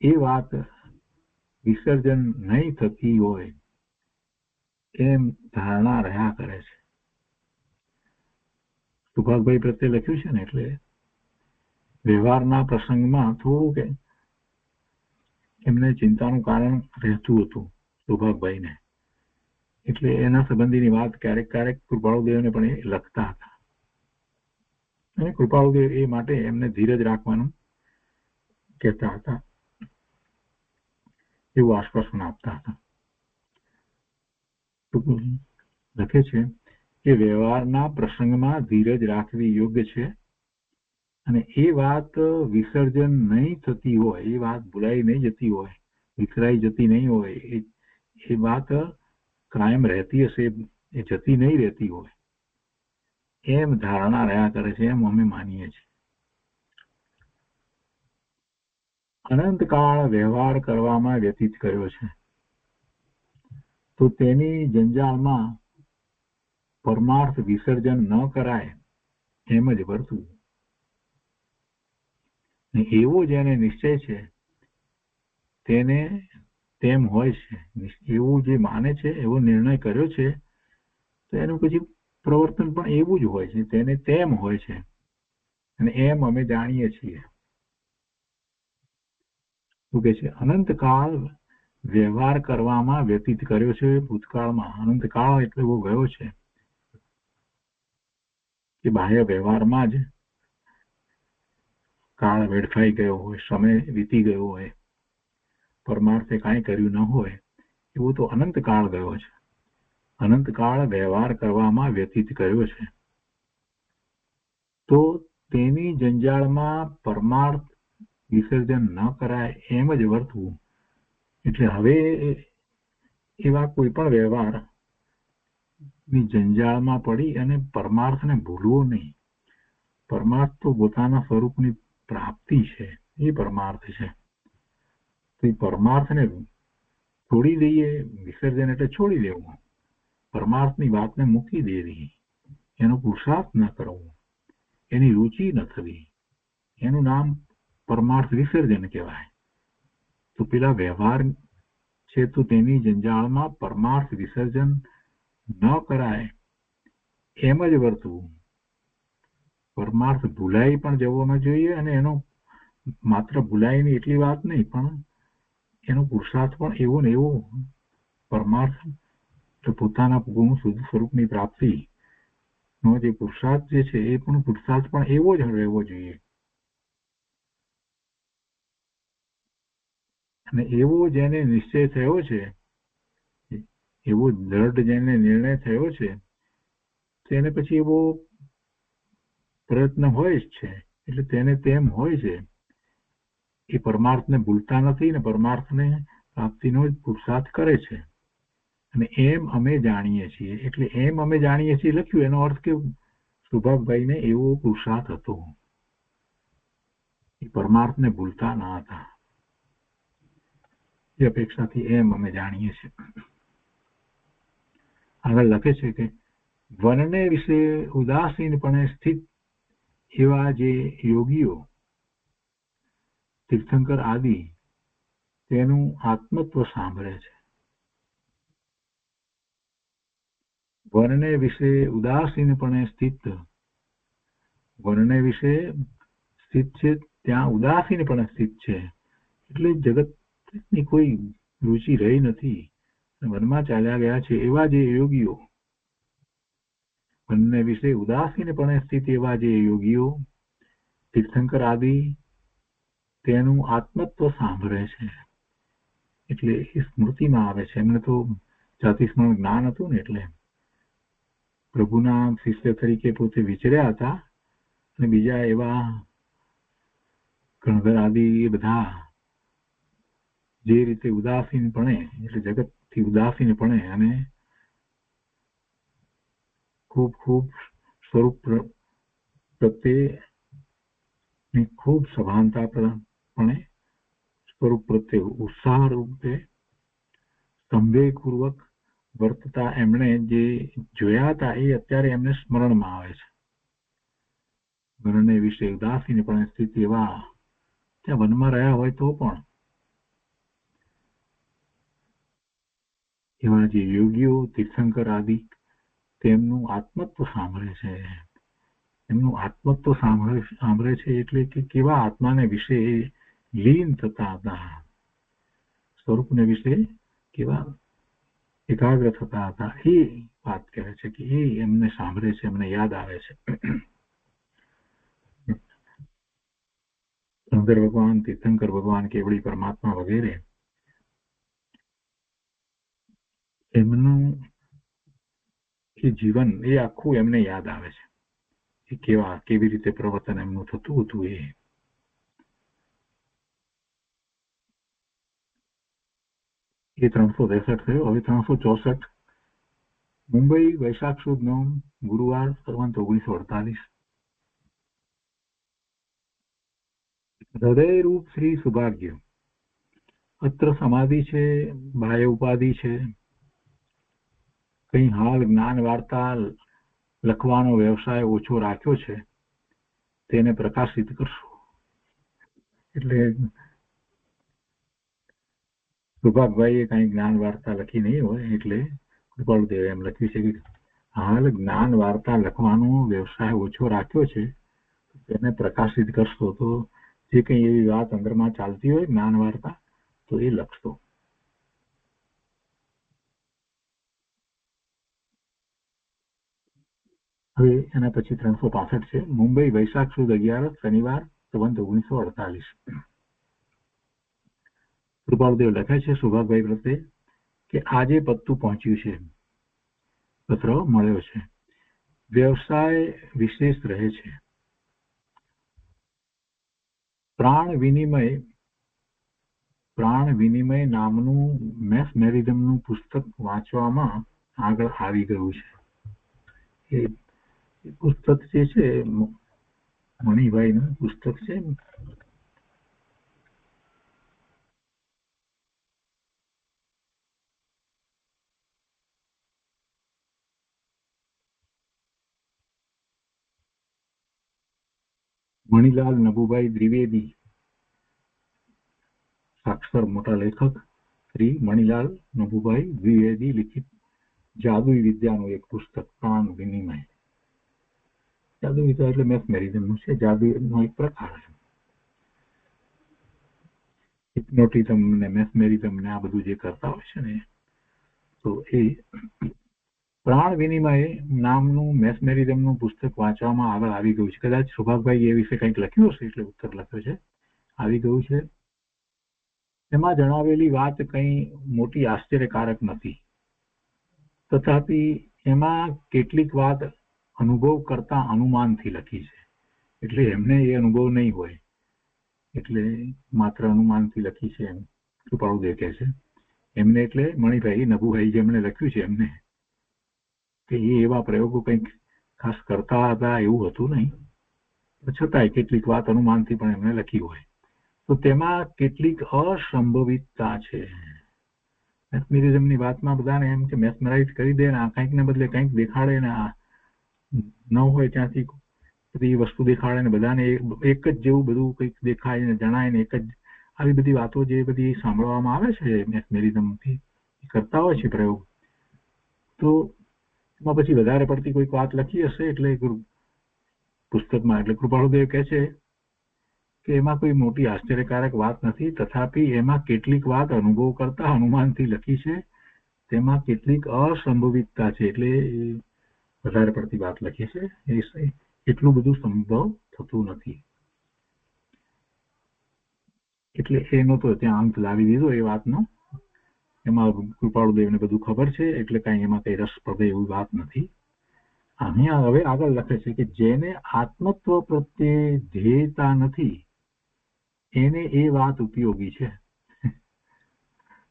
એ વાત વિસર્જન નહીં થતી હોય એમ ધારણા રહ્યા કરે છે. સુભાગભાઈ પ્રત્યે લખ્યું છે ને, એટલે વ્યવહારના પ્રસંગમાં થોડુંક એમને ચિંતાનું કારણ રહેતું હતું સુભાગભાઈને. એટલે એના સંબંધીની વાત ક્યારેક ક્યારેક કૃપાળુદેવને પણ એ લખતા હતા. અને કૃપાળુદેવ એ માટે એમને ધીરજ રાખવાનું કહેતા હતા, એવું આશ્વાસન આપતા હતા. લખે છે કે વ્યવહારના પ્રસંગમાં ધીરજ રાખવી યોગ્ય છે, અને એ વાત વિસર્જન નહીં થતી હોય, એ વાત ભૂલાઈ નહીં જતી હોય, વિખરાઈ જતી નહીં હોય, એ વાત કાયમ રહેતી હશે, એ જતી નહીં રહેતી હોય એમ ધારણા રહ્યા કરે છે, એમ અમે માનીએ છીએ. અનંતકાળ વ્યવહાર કરવામાં વ્યતીત કર્યો છે, તો તેની જંજાળમાં પરમાર્થ વિસર્જન ન કરાય એમ જ વર્તવું. એવો જેને નિશ્ચય છે તેને તેમ હોય છે. એવું જે માને છે, એવો નિર્ણય કર્યો છે, તો એનું પછી પ્રવર્તન પણ એવું જ હોય છે, તેને તેમ હોય છે, અને એમ અમે જાણીએ છીએ. શું કે છે? અનંતકાળ વ્યવહાર કરવામાં વ્યતીત કર્યો છે. ભૂતકાળમાં અનંતકાળ એટલે એવો ગયો છે કે બાહ્ય વ્યવહારમાં જ કાળ વેડફાઈ ગયો હોય, સમય વીતી ગયો હોય, પરમાર્થે કાંઈ કર્યું ન હોય, એવો તો અનંત કાળ ગયો છે. અનંતકાળ વ્યવહાર કરવામાં વ્યતીત કર્યો છે, તો તેની જંજાળમાં પરમાર્થ વિસર્જન ન કરાય એમ જ વર્તવું. એટલે હવે એવા કોઈ પણ વ્યવહાર ની જંજાળમાં પડી અને પરમાર્થને ભૂલવો નહીં. પરમાર્થ તો પોતાના સ્વરૂપની પ્રાપ્તિ છે, એ પરમાર્થ છે. તો એ પરમાર્થને છોડી દઈએ, વિસર્જન એટલે છોડી દેવું, પરમાર્થની વાતને મૂકી દેવી, એનો પુરુષાર્થ ન કરવો, એની રુચિ ન થવી, એનું નામ પરમાર્થ વિસર્જન કહેવાય. તો પેલા વ્યવહાર છે તો તેની જંજાળમાં પરમાર્થ વિસર્જન ન કરાય એમ જ વર્તવું. પરમાર્થ ભૂલાઈ પણ જવો ન જોઈએ, અને એનો માત્ર ભૂલાય નહીં એટલી વાત નહીં, પણ એનો પુરુષાર્થ પણ એવો ને એવો, પરમાર્થ પોતાના ગુણ શુદ્ધ સ્વરૂપની પ્રાપ્તિ નો જે પુરુષાર્થ જે છે એ પણ પુરુષાર્થ પણ એવો જ રહેવો જોઈએ. અને એવો જેને નિશ્ચય થયો છે, એવો દ્રઢ જેને નિર્ણય થયો છે, તેને પછી એવો પ્રયત્ન હોય જ છે. એટલે તેને તેમ હોય છે, એ પરમાર્થને ભૂલતા નથી ને પરમાર્થને પ્રાપ્તિનો જ પુરુષાર્થ કરે છે. અને એમ અમે જાણીએ છીએ. એટલે એમ અમે જાણીએ છીએ લખ્યું, એનો અર્થ કે સુભાગભાઈને એવો પુરુષાર્થ હતો, એ પરમાર્થને ભૂલતા ન હતા, એ અપેક્ષાથી એમ અમે જાણીએ છીએ. આગળ લખે છે કે વનને વિશે ઉદાસીનપણે સ્થિત એવા જે યોગીઓ, તીર્થંકર આદિ, તેનું આત્મત્વ સાંભળે છે. વનને વિશે ઉદાસીનપણે સ્થિત, વનને વિશે સ્થિત છે ત્યાં ઉદાસીનપણે સ્થિત છે, એટલે જગતની કોઈ રુચિ રહી નથી, વનમાં ચાલ્યા ગયા છે એવા જે યોગીઓ, વનને વિશે ઉદાસીનપણે સ્થિત એવા જે યોગીઓ, તીર્થંકર આદિ, તેનું આત્મત્વ સાંભળે છે. એટલે એ સ્મૃતિમાં આવે છે. એમને તો જાતિસ્મરણ જ્ઞાન હતું ને, એટલે પ્રભુના શિષ્ય તરીકે પોતે વિચર્યા હતા, અને બીજા એવા ગણધર આદિ એ બધા જે રીતે ઉદાસીનપણે, એટલે જગતથી ઉદાસીનપણે અને ખૂબ ખૂબ સ્વરૂપ પ્રત્યે ખૂબ સભાનતાપણે, સ્વરૂપ પ્રત્યે ઉત્સાહ રૂપે સંવેગપૂર્વક વર્તતા એમણે જે જોયા હતા એ અત્યારે એમને સ્મરણમાં આવે છે. વનને વિશે ઉદાસીનપણે સ્થિત એવા, ત્યાં વનમાં રહ્યા હોય તો પણ એવા જે યોગીઓ, તીર્થંકર આદિ, તેમનું આત્મત્વ સાંભળે છે. એમનું આત્મત્વ સાંભળે છે એટલે કે કેવા આત્માને વિશે લીન થતા હતા, સ્વરૂપને વિશે કેવા એકાગ્ર થતા હતા, એ વાત કહે છે કે એ એમને સાંભળે છે, એમને યાદ આવે છે. શંકર ભગવાન, તીર્થંકર ભગવાન, કેવડી પરમાત્મા વગેરે, એમનું એ જીવન એ આખું એમને યાદ આવે છે. એ કેવી રીતે પ્રવર્તન એમનું થતું હતું. એ 363 થયો. હવે 364 મુંબઈ વૈશાખ સુદ 9 ગુરુવાર 1948. હૃદય રૂપ શ્રી સુભાગ્ય. અત્ર સમાધિ છે, બાહ્ય ઉપાધિ છે, કઈ હાલ જ્ઞાન વાર્તા લખવાનો વ્યવસાય ઓછો રાખ્યો છે, તેને પ્રકાશિત કરશો. એટલે સુભાગભાઈએ કઈ જ્ઞાન વાર્તા લખી નહીં હોય, એટલે કૃપાળુદેવે એમ લખ્યું છે કે હાલ જ્ઞાન વાર્તા લખવાનો વ્યવસાય ઓછો રાખ્યો છે, તેને પ્રકાશિત કરશો. તો જે કઈ એવી વાત અંદરમાં ચાલતી હોય જ્ઞાન વાર્તા, તો એ લખશો. હવે એના પછી 365 છે. મુંબઈ વૈશાખ સુદ 11 શનિવાર 1948. કૃપાળુદેવ લખે છે સુભાગભાઈ પ્રત્યે કે આજે પત્તું પહોંચ્યું છે. પત્ર મળ્યો છે. વ્યવસાય વિશેષ રહે છે. પ્રાણ વિનિમય નામનું મેથમેરિઝમનું પુસ્તક વાંચવામાં આગળ આવી ગયું છે. એ પુસ્તક જે છે મણિભાઈનું પુસ્તક છે. મણિલાલ નભુભાઈ દ્વિવેદી, સાક્ષર મોટા લેખક શ્રી મણિલાલ નભુભાઈ દ્વિવેદી લિખિત જાદુઈ વિદ્યાનું એક પુસ્તક પ્રાણ વિનિમય. જાદુઈ વિદ્યા એટલે મેથમેરિઝમનું છે, જાદુનો એક પ્રકાર છે. હિપ્નોટિઝમ ને મેથમેરિઝમ ને આ બધું જે કરતા હોય છે ને, તો એ પ્રાણ વિનિમય નામનું મેથમેરિઝમનું પુસ્તક વાંચવામાં આગળ આવી ગયું છે. કદાચ સૌભાગભાઈ એ વિશે કંઈક લખ્યું હશે એટલે ઉત્તર લખ્યો છે. આવી ગયું છે. એમાં જણાવેલી વાત કંઈ મોટી આશ્ચર્યકારક નથી, તથાપિ એમાં કેટલીક વાત અનુભવ કરતા અનુમાનથી લખી છે. એટલે એમને એ અનુભવ નહીં હોય એટલે માત્ર અનુમાનથી લખી છે એમ કૃપાળુદેવ કહે છે. એમને એટલે મણિભાઈ નભુભાઈ જેમણે લખ્યું છે એમને કે એ એવા પ્રયોગો કંઈક ખાસ કરતા હતા એવું હતું નહીં, છતાંય કેટલીક વાત અનુમાનથી પણ એમણે લખી હોય. તો તેમાં કેટલીક અસંભવિતતા છે. મેથમેરિઝમની વાતમાં બધાને એમ કે મેથમેરાઇઝ કરી દે ને આ કંઈકને બદલે કંઈક દેખાડે ને આ ન હોય ત્યાંથી બધી વસ્તુ દેખાડે ને બધાને એક જ જેવું બધું કંઈક દેખાય ને જણાય ને એક જ આવી બધી વાતો જે બધી સાંભળવામાં આવે છે મેથમેરિઝમથી કરતા હોય છે પ્રયોગ, તો એમાં પછી વધારે પડતી કોઈક વાત લખી હશે એટલે પુસ્તકમાં. એટલે કૃપાળુદેવ કહે છે કે એમાં કોઈ મોટી આશ્ચર્યકારક વાત નથી, તથાપિ એમાં કેટલીક વાત અનુભવ કરતા અનુમાનથી લખી છે. તેમાં કેટલીક અસંભવિતતા છે એટલે વધારે પડતી વાત લખી છે. એ એટલું બધું સંભવ થતું નથી. એટલે એનો તો ત્યાં અંત લાવી દીધો એ વાતનો. એમાં કૃપાળુદેવને બધું ખબર છે એટલે કાંઈ એમાં કઈ રસપ્રદ એવી વાત નથી. અહીંયા હવે આગળ લખે છે કે જેને આત્મત્વ પ્રત્યે ધ્યેયતા નથી એને એ વાત ઉપયોગી છે.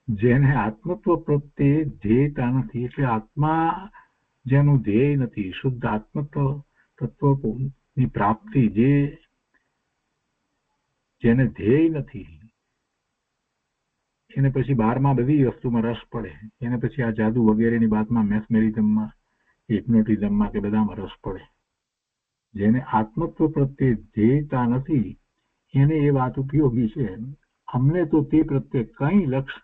જેને આત્મત્વ પ્રત્યે ધ્યેયતા નથી એટલે આત્મા જેનું ધ્યેય નથી, શુદ્ધ આત્મત્વ તત્વની પ્રાપ્તિ જેને ધ્યેય નથી, એને પછી બારમાં બધી વસ્તુમાં રસ પડે, એને પછી આ જાદુ વગેરેની વાતમાં મેથમેરિઝમમાં હિપ્નોટિઝમમાં કે બધામાં રસ પડે. જેને આત્મત્વ પ્રત્યે ધ્યેયતા નથી એને એ વાત ઉપયોગી છે. અમને તો તે પ્રત્યે કંઈ લક્ષ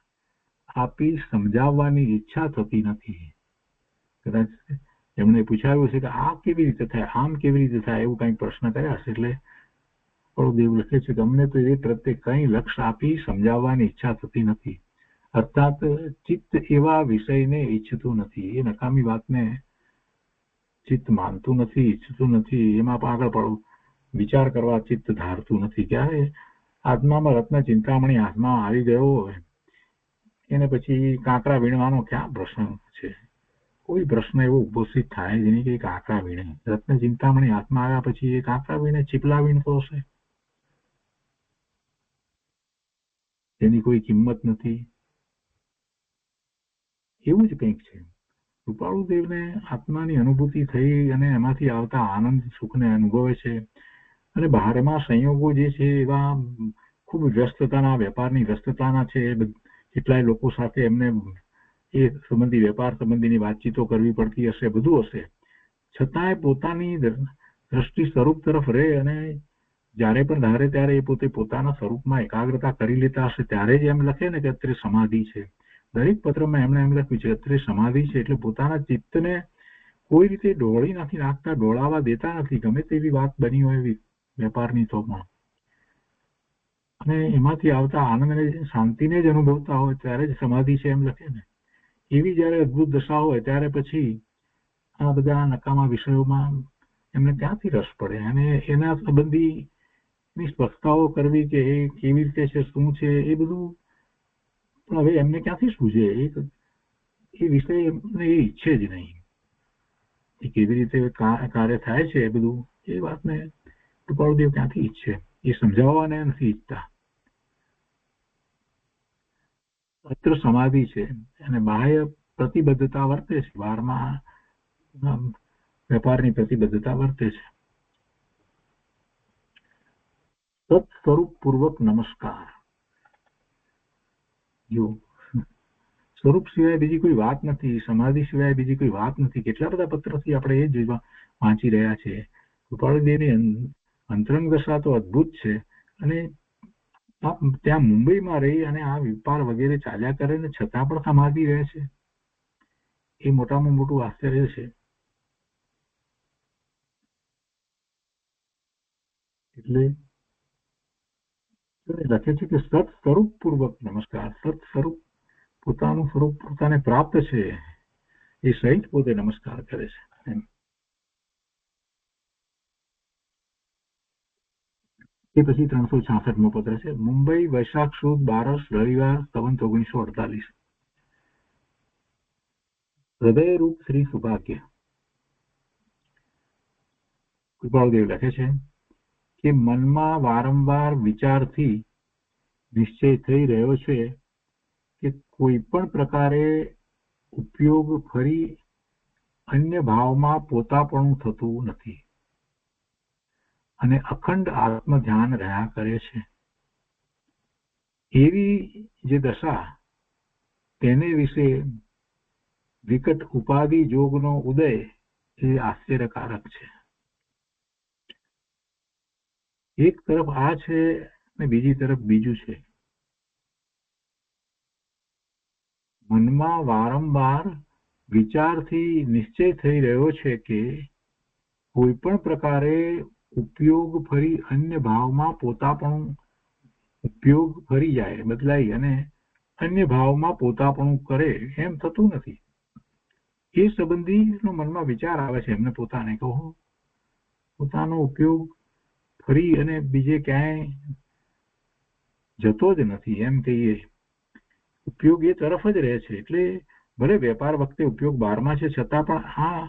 આપી સમજાવવાની ઈચ્છા થતી નથી. કદાચ એમણે પૂછાયું છે કે આ કેવી રીતે થાય, આમ કેવી રીતે થાય, એવું કંઈક પ્રશ્ન કર્યા છે. એટલે દેવ લખે છે કે અમને તો એ પ્રત્યે કંઈ લક્ષ આપી સમજાવવાની ઈચ્છા થતી નથી. અર્થાત ચિત્ત એવા વિષયને ઈચ્છતું નથી, એ નકામી વાતને ચિત્ત માનતું નથી, ઈચ્છતું નથી, એમાં પણ આગળ પડવું વિચાર કરવા ચિત્ત ધારતું નથી. ક્યારે આત્મામાં રત્ન ચિંતામણી હાથમાં આવી ગયો હોય એને પછી કાંકરા વીણવાનો ક્યાં પ્રશ્ન છે? કોઈ પ્રશ્ન એવો ઉપસ્થિત થાય જ નહીં કે કાંકરા વીણે. રત્ન ચિંતામણી હાથમાં આવ્યા પછી એ કાંકરા વીણે, ચીપલા વીણતો હશે, તેની કોઈ કિંમત નથી. એવું જ કંઈક છે. કૃપાળુદેવને આત્માની અનુભૂતિ થઈ અને એમાંથી આવતા આનંદ સુખને અનુભવે છે. અને બહારમાં સંયોગો જે છે એવા ખૂબ વ્યસ્તતાના, વેપારની વ્યસ્તતાના છે. કેટલાય લોકો સાથે એમને એ સંબંધી વેપાર સંબંધીની વાતચીતો કરવી પડતી હશે, બધું હશે, છતાંય પોતાની દ્રષ્ટિ સ્વરૂપ તરફ રહે અને જ્યારે પણ ધારે ત્યારે એ પોતે પોતાના સ્વરૂપમાં એકાગ્રતા કરી લેતા હશે. ત્યારે જ એમ લખે ને કે અત્યારે સમાધિ છે. દરેક પત્રમાં એમણે એમ લખ્યું છે અત્યારે સમાધિ છે એટલે પોતાના ચિત્તને કોઈ રીતે ડોળી નથી નાખતા, ડોળાવા દેતા નથી, ગમે તેવી વાત બની હોય એવી વેપારની તો પણ. અને એમાંથી આવતા આનંદ અને શાંતિને જ અનુભવતા હોય ત્યારે જ સમાધિ છે એમ લખે ને. એવી જયારે અદભુત દશા હોય ત્યારે પછી આ બધા નકામા વિષયોમાં એમને ક્યાંથી રસ પડે અને એના સંબંધી સ્પષ્ટતાઓ કરવી કે એ કેવી રીતે છે, શું છે, એ બધું પણ હવે એમને ક્યાંથી સૂઝે? એ વિષય એમને એ ઈચ્છે જ નહીં. એ કેવી રીતે કાર્ય થાય છે એ બધું એ વાતને કૃપાળુદેવ ક્યાંથી ઈચ્છે, એ સમજાવવાને નથી ઈચ્છતા. અત્ર સમાધિ છે અને બાહ્ય પ્રતિબદ્ધતા વર્તે છે, બહારમાં વેપારની પ્રતિબદ્ધતા વર્તે છે. સત સ્વરૂપ પૂર્વક નમસ્કાર. જો સ્વરૂપ સિવાય બીજી કોઈ વાત નથી, સમાધિ સિવાય બીજી કોઈ વાત નથી. કેટલા બધા પત્રથી આપણે એ જ વાંચી રહ્યા છે. કૃપાળુદેવની અંતરંગ દશા તો અદભુત છે. અને ત્યાં મુંબઈમાં રહી અને આ વેપાર વગેરે ચાલ્યા કરે ને છતાં પણ સમાધિ રહે છે, એ મોટામાં મોટું આશ્ચર્ય છે. એટલે લખે છે કે સત સ્વરૂપ પૂર્વક નમસ્કાર. સત સ્વરૂપ પોતાનું સ્વરૂપ પોતાને પ્રાપ્ત છે એ સહિત પોતે નમસ્કાર કરે છે. એ પછી 366મો પત્ર છે. મુંબઈ, વૈશાખ સુદ 12 રવિવાર, સંવત 1948. હૃદયરૂપ શ્રી સૌભાગ્ય. કૃપાળુદેવ લખે છે કે મનમાં વારંવાર વિચારથી નિશ્ચય થઈ રહ્યો છે કે કોઈ પણ પ્રકારે ઉપયોગ ફરી અન્ય ભાવમાં પોતાપણું થતું નથી અને અખંડ આત્મ ધ્યાન રહ્યા કરે છે. એવી જે દશા, તેને વિશે વિકટ ઉપાધિ જોગનો ઉદય એ આશ્ચર્યકારક છે. એક તરફ આ છે અને બીજી તરફ બીજું છે. મનમાં વારંવાર વિચારથી નિશ્ચય થઈ રહ્યો છે કે કોઈ પણ પ્રકારે ઉપયોગ ફરી અન્ય ભાવમાં પોતાપણું ઉપયોગ ફરી જાય, બદલાઈ અને અન્ય ભાવમાં પોતાપણું કરે એમ થતું નથી. એ સંબંધીનો મનમાં વિચાર આવે છે એમને પોતાને કહો પોતાનો ઉપયોગ ફરી અને બીજે ક્યાંય જતો જ નથી, એમ કહીએ ઉપયોગ એ તરફ જ રહે છે. એટલે ભલે વેપાર વખતે ઉપયોગ બહારમાં છે છતાં પણ આ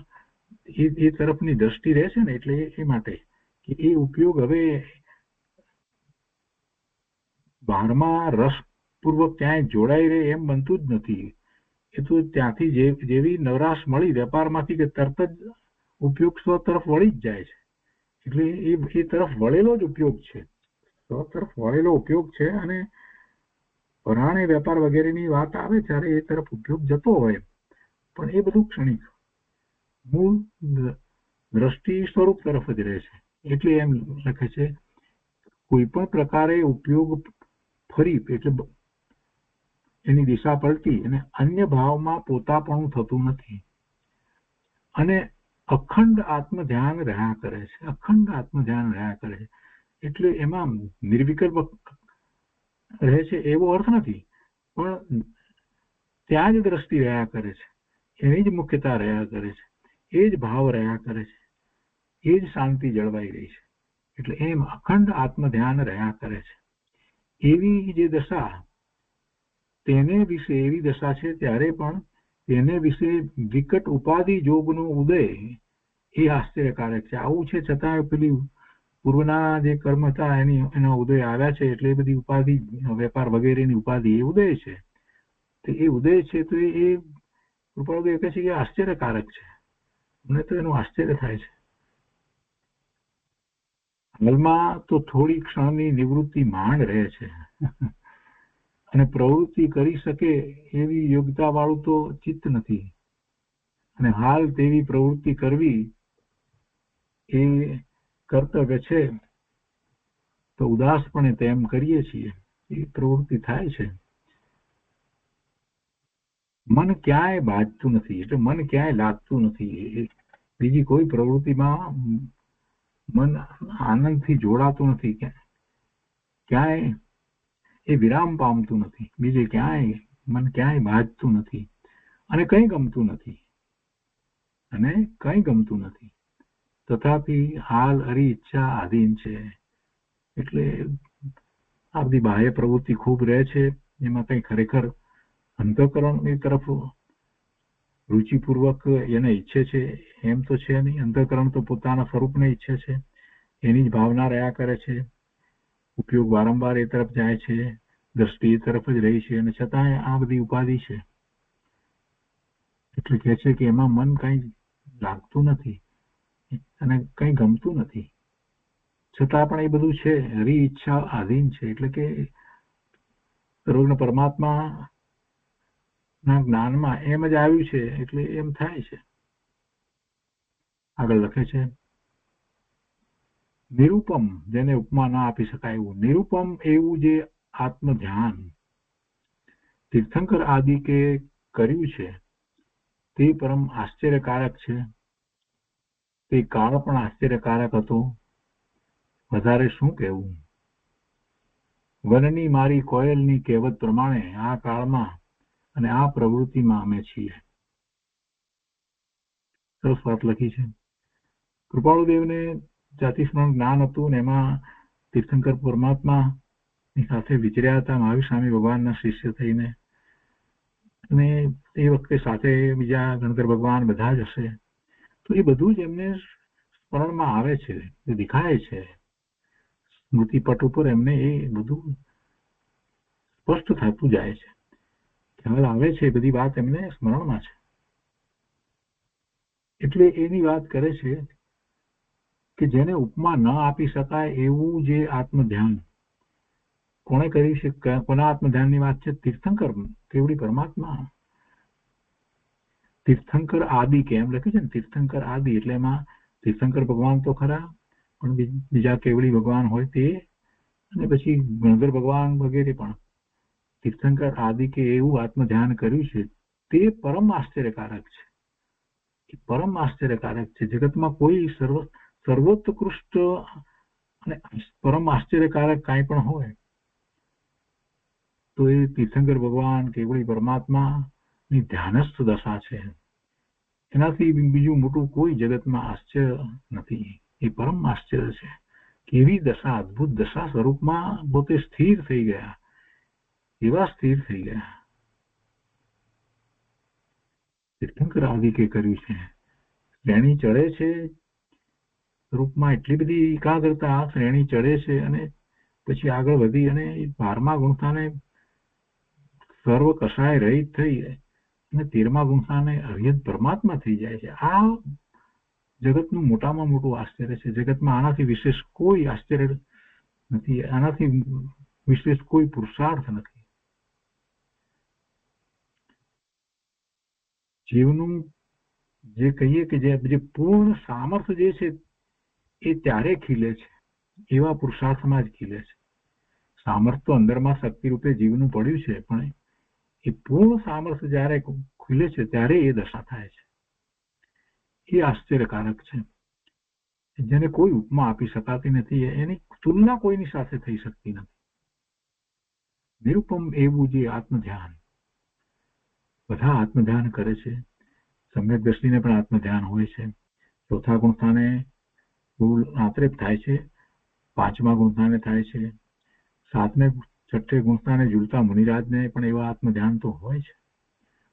એ તરફની દ્રષ્ટિ રહે છે ને, એટલે એ માટે કે એ ઉપયોગ હવે બહારમાં રસપૂર્વક ક્યાંય જોડાઈ રહે એમ બનતું જ નથી. એ તો ત્યાંથી જેવી નવરાશ મળી વેપારમાંથી કે તરત જ ઉપયોગ સ્વ તરફ વળી જ જાય છે. એટલે એ તરફ વળેલો જ ઉપયોગ છે, સ્વ તરફ વળેલો ઉપયોગ છે. અને પરાણે વેપાર વગેરેની વાત આવે ત્યારે એ તરફ ઉપયોગ જતો હોય, પણ એ બધું ક્ષણિક, મૂળ દ્રષ્ટિ સ્વરૂપ તરફ જ રહે છે. એટલે એમ લખે છે કોઈ પણ પ્રકારે ઉપયોગ ફરી એટલે એની દિશા પલટી અને અન્ય ભાવમાં પોતાપણું થતું નથી અને અખંડ આત્મ ધ્યાન રહ્યા કરે છે. અખંડ આત્મ ધ્યાન રહ્યા કરે છે એટલે એમાં નિર્વિકલ્પ રહે છે એવો અર્થ નથી, પણ ત્યાં જ દ્રષ્ટિ રહ્યા કરે છે, એની જ મુખ્યતા રહ્યા કરે છે, એ જ ભાવ રહ્યા કરે છે, એ જ શાંતિ જળવાઈ રહી છે. એટલે એમ અખંડ આત્મ ધ્યાન રહ્યા કરે છે. એવી જે દશા તેને વિશે એવી દશા છે ત્યારે પણ તેને વિશે વિકટ ઉપાધિ જોગનો ઉદય એ આશ્ચર્યકારક છે. આવું છે છતાં પેલી પૂર્વના જે કર્મ હતા એના ઉદય આવ્યા છે, એટલે એ બધી ઉપાધિ વેપાર વગેરેની ઉપાધિ એ ઉદય છે. તો એ ઉદય છે તો એ કૃપાળુદેવ કહે છે કે આશ્ચર્યકારક છે. મને તો એનું આશ્ચર્ય થાય છે. હાલમાં તો થોડી ક્ષણની નિવૃત્તિ માંડ રહે છે અને પ્રવૃત્તિ કરી શકે એવી યોગ્યતા વાળું તો ચિત્ત નથી, અને હાલ તેવી પ્રવૃત્તિ કરવી એ કર્તવ્ય છે તો ઉદાસપણે તેમ કરીએ છીએ. એ પ્રવૃત્તિ થાય છે. મન ક્યાંય બાજતું નથી, એટલે મન ક્યાંય લાગતું નથી. બીજી કોઈ પ્રવૃત્તિમાં મન આનંદથી જોડાતું નથી, ક્યાંય એ વિરામ પામતું નથી, બીજે ક્યાંય મન ક્યાંય બાજતું નથી અને કંઈ ગમતું નથી. તથાપિ હાલ હરી ઈચ્છા આધીન છે. એટલે આ બધી બાહ્ય પ્રવૃત્તિ ખૂબ રહે છે, એમાં કંઈ ખરેખર અંતઃકરણની તરફ રુચિપૂર્વક એને ઈચ્છે છે એમ તો છે નહીં. અંતઃકરણ તો પોતાના સ્વરૂપને ઈચ્છે છે, એની જ ભાવના રહ્યા કરે છે. ઉપયોગ વારંવાર એ તરફ જાય છે, દ્રષ્ટિ એ તરફ જ રહી છે, અને છતાંય આ બધી ઉપાધિ છે. એટલે કહે છે કે એમાં મન કઈ લાગતું નથી અને કઈ ગમતું નથી, છતાં પણ એ બધું છે, હરી ઈચ્છા આધીન છે. એટલે કે સર્વજ્ઞ પરમાત્મા ના જ્ઞાનમાં એમ જ આવ્યું છે એટલે એમ થાય છે. આગળ લખે છે, નિરૂપમ, જેને ઉપમા ના આપી શકાય એવું, નિરૂપમ એવું જે આત્મ ધ્યાન તીર્થંકર આદિ કે કર્યું છે તે પરમ આશ્ચર્યકારક છે. તે કાળ પણ આશ્ચર્યકારક હતો. વધારે શું કહેવું. વનની મારી કોયલની કહેવત પ્રમાણે આ કાળમાં અને આ પ્રવૃત્તિમાં અમે છીએ. સરસ વાત લખી છે. કૃપાળુદેવને જાતિસ્મરણ જ્ઞાન હતું ને એમાં તીર્થંકર પરમાત્મા ની સાથે વિચર્યા હતા મહાવીર સ્વામી ભગવાનના શિષ્ય થઈને, અને એ વખતે સાથે બીજા ગણધર ભગવાન બધા જ હશે. તો એ બધું જ એમને સ્મરણમાં આવે છે, દેખાય છે. સ્મૃતિપટ ઉપર એમને એ બધું સ્પષ્ટ થતું જાય છે, ખ્યાલ આવે છે. બધી વાત એમને સ્મરણમાં છે. એટલે એની વાત કરે છે કે જેને ઉપમા ન આપી શકાય એવું જે આત્મ ધ્યાન કોણે કરી છે, કોના આત્મ ધ્યાનની વાત છે? તીર્થંકર કેવડી પરમાત્મા. તીર્થંકર આદિ કેમ લખ્યું છે ને, તીર્થંકર આદિ એટલે એમાં તીર્થંકર ભગવાન તો ખરા, પણ બીજા કેવડી ભગવાન હોય તે, અને પછી ગણધર ભગવાન વગેરે પણ. તીર્થંકર આદિ કે એવું આત્મ ધ્યાન કર્યું છે તે પરમ આશ્ચર્યકારક છે. એ પરમ આશ્ચર્યકારક છે. જગતમાં કોઈ સર્વોત્કૃષ્ટ અને પરમ આશ્ચર્યકારક કાંઈ પણ હોય તો એ તીર્થંકર ભગવાન કેવળી પરમાત્મા ની ધ્યાનસ્થ દશા છે. એનાથી બીજું મોટું કોઈ જગતમાં આશ્ચર્ય નથી. એ પરમ આશ્ચર્ય છે. કેવી દશા, અદભુત દશા સ્વરૂપમાં પોતે સ્થિર થઈ ગયા, એવા સ્થિર થઈ ગયા. તીર્થંકર આદિ કે કર્યું છે. શ્રેણી ચડે છે રૂપમાં, એટલી બધી એકાગ્રતા શ્રેણી ચડે છે અને પછી આગળ વધી અને 12મા ગુણસ્થાને સર્વ કષાય રહિત થઈ અને 13મા ગુણસ્થાને અર્યત પરમાત્મા થઈ જાય છે. આ જગતનું મોટામાં મોટું આશ્ચર્ય છે. જગતમાં આનાથી વિશેષ કોઈ આશ્ચર્ય નથી, આનાથી વિશેષ કોઈ પુરુષાર્થ નથી. જીવનું જે કહીએ કે જે પૂર્ણ સામર્થ્ય જે છે એ ત્યારે ખીલે છે, એવા પુરુષાર્થમાં જ ખીલે છે. સામર્થ્ય તો અંદરમાં શક્તિ રૂપે જીવનું પડ્યું છે, પણ એ પૂર્ણ સામર્થ્ય જ્યારે ખુલે છે ત્યારે એ દશા થાય છે. એ આશ્ચર્યકારક છે, જેને કોઈ ઉપમા આપી શકાતી નથી. એની તુલના કોઈની સાથે થઈ શકતી નથી. નિરૂપમ એવું જે આત્મ ધ્યાન, બધા આત્મ ધ્યાન કરે છે. સમ્યક દ્રષ્ટિને પણ આત્મ ધ્યાન હોય છે. 4થા ગુણસ્થાને રાત્રે થાય છે, 5મા ગુણસ્થાને થાય છે, 7મે 6ઠ્ઠે ગુણસ્થાને ઝૂલતા મુનિરાજને પણ એવા આત્મ ધ્યાન તો હોય છે.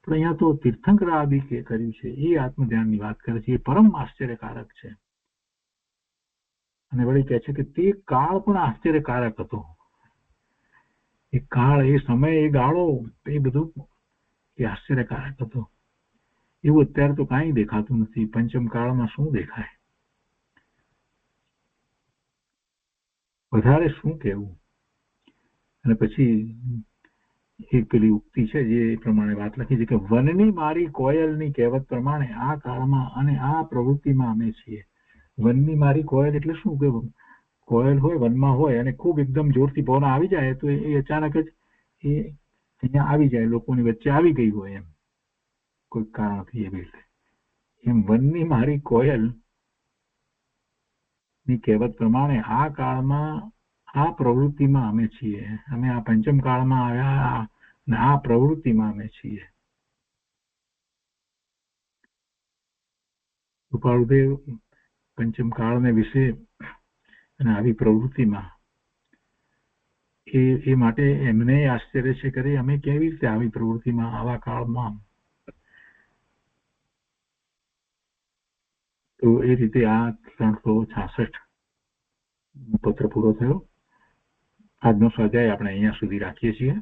પણ અહીંયા તો તીર્થંકર આદિ કે કર્યું છે એ આત્મ ધ્યાનની વાત કરે છે. એ પરમ આશ્ચર્યકારક છે. અને વળી કહે છે કે તે કાળ પણ આશ્ચર્યકારક હતો. એ કાળ, એ સમય, એ ગાળો, એ બધું એ આશ્ચર્યકારક હતો. એવું અત્યારે તો કાંઈ દેખાતું નથી. પંચમ કાળમાં શું દેખાય, વધારે શું કહેવું. અને પછી એક પેલી ઉક્તિ છે જે પ્રમાણે વાત લખી છે કે વનની મારી કોયલની કહેવત પ્રમાણે આ કાળમાં અને આ પ્રવૃત્તિમાં અમે છીએ. વનની મારી કોયલ એટલે શું? કે કોયલ હોય, વનમાં હોય અને ખૂબ એકદમ જોરથી પવન આવી જાય તો એ અચાનક જ એ અહીંયા આવી જાય, લોકોની વચ્ચે આવી ગઈ હોય એમ, કોઈ કારણથી. એવી રીતે એમ વનની મારી કોયલ ની કહેવત પ્રમાણે આ કાળમાં આ પ્રવૃત્તિમાં અમે છીએ. અમે આ પંચમ કાળમાં આવ્યા અને આ પ્રવૃત્તિમાં અમે છીએ. કૃપાળુદેવ પંચમ કાળને વિશે અને આવી પ્રવૃત્તિમાં એ માટે એમને આશ્ચર્ય છે કરે અમે કેવી રીતે આવી પ્રવૃત્તિમાં, આવા કાળમાં. તો એ રીતે આ 366 પત્ર પૂરો થયો. આજનો સ્વાધ્યાય આપણે અહીંયા સુધી રાખીએ છીએ.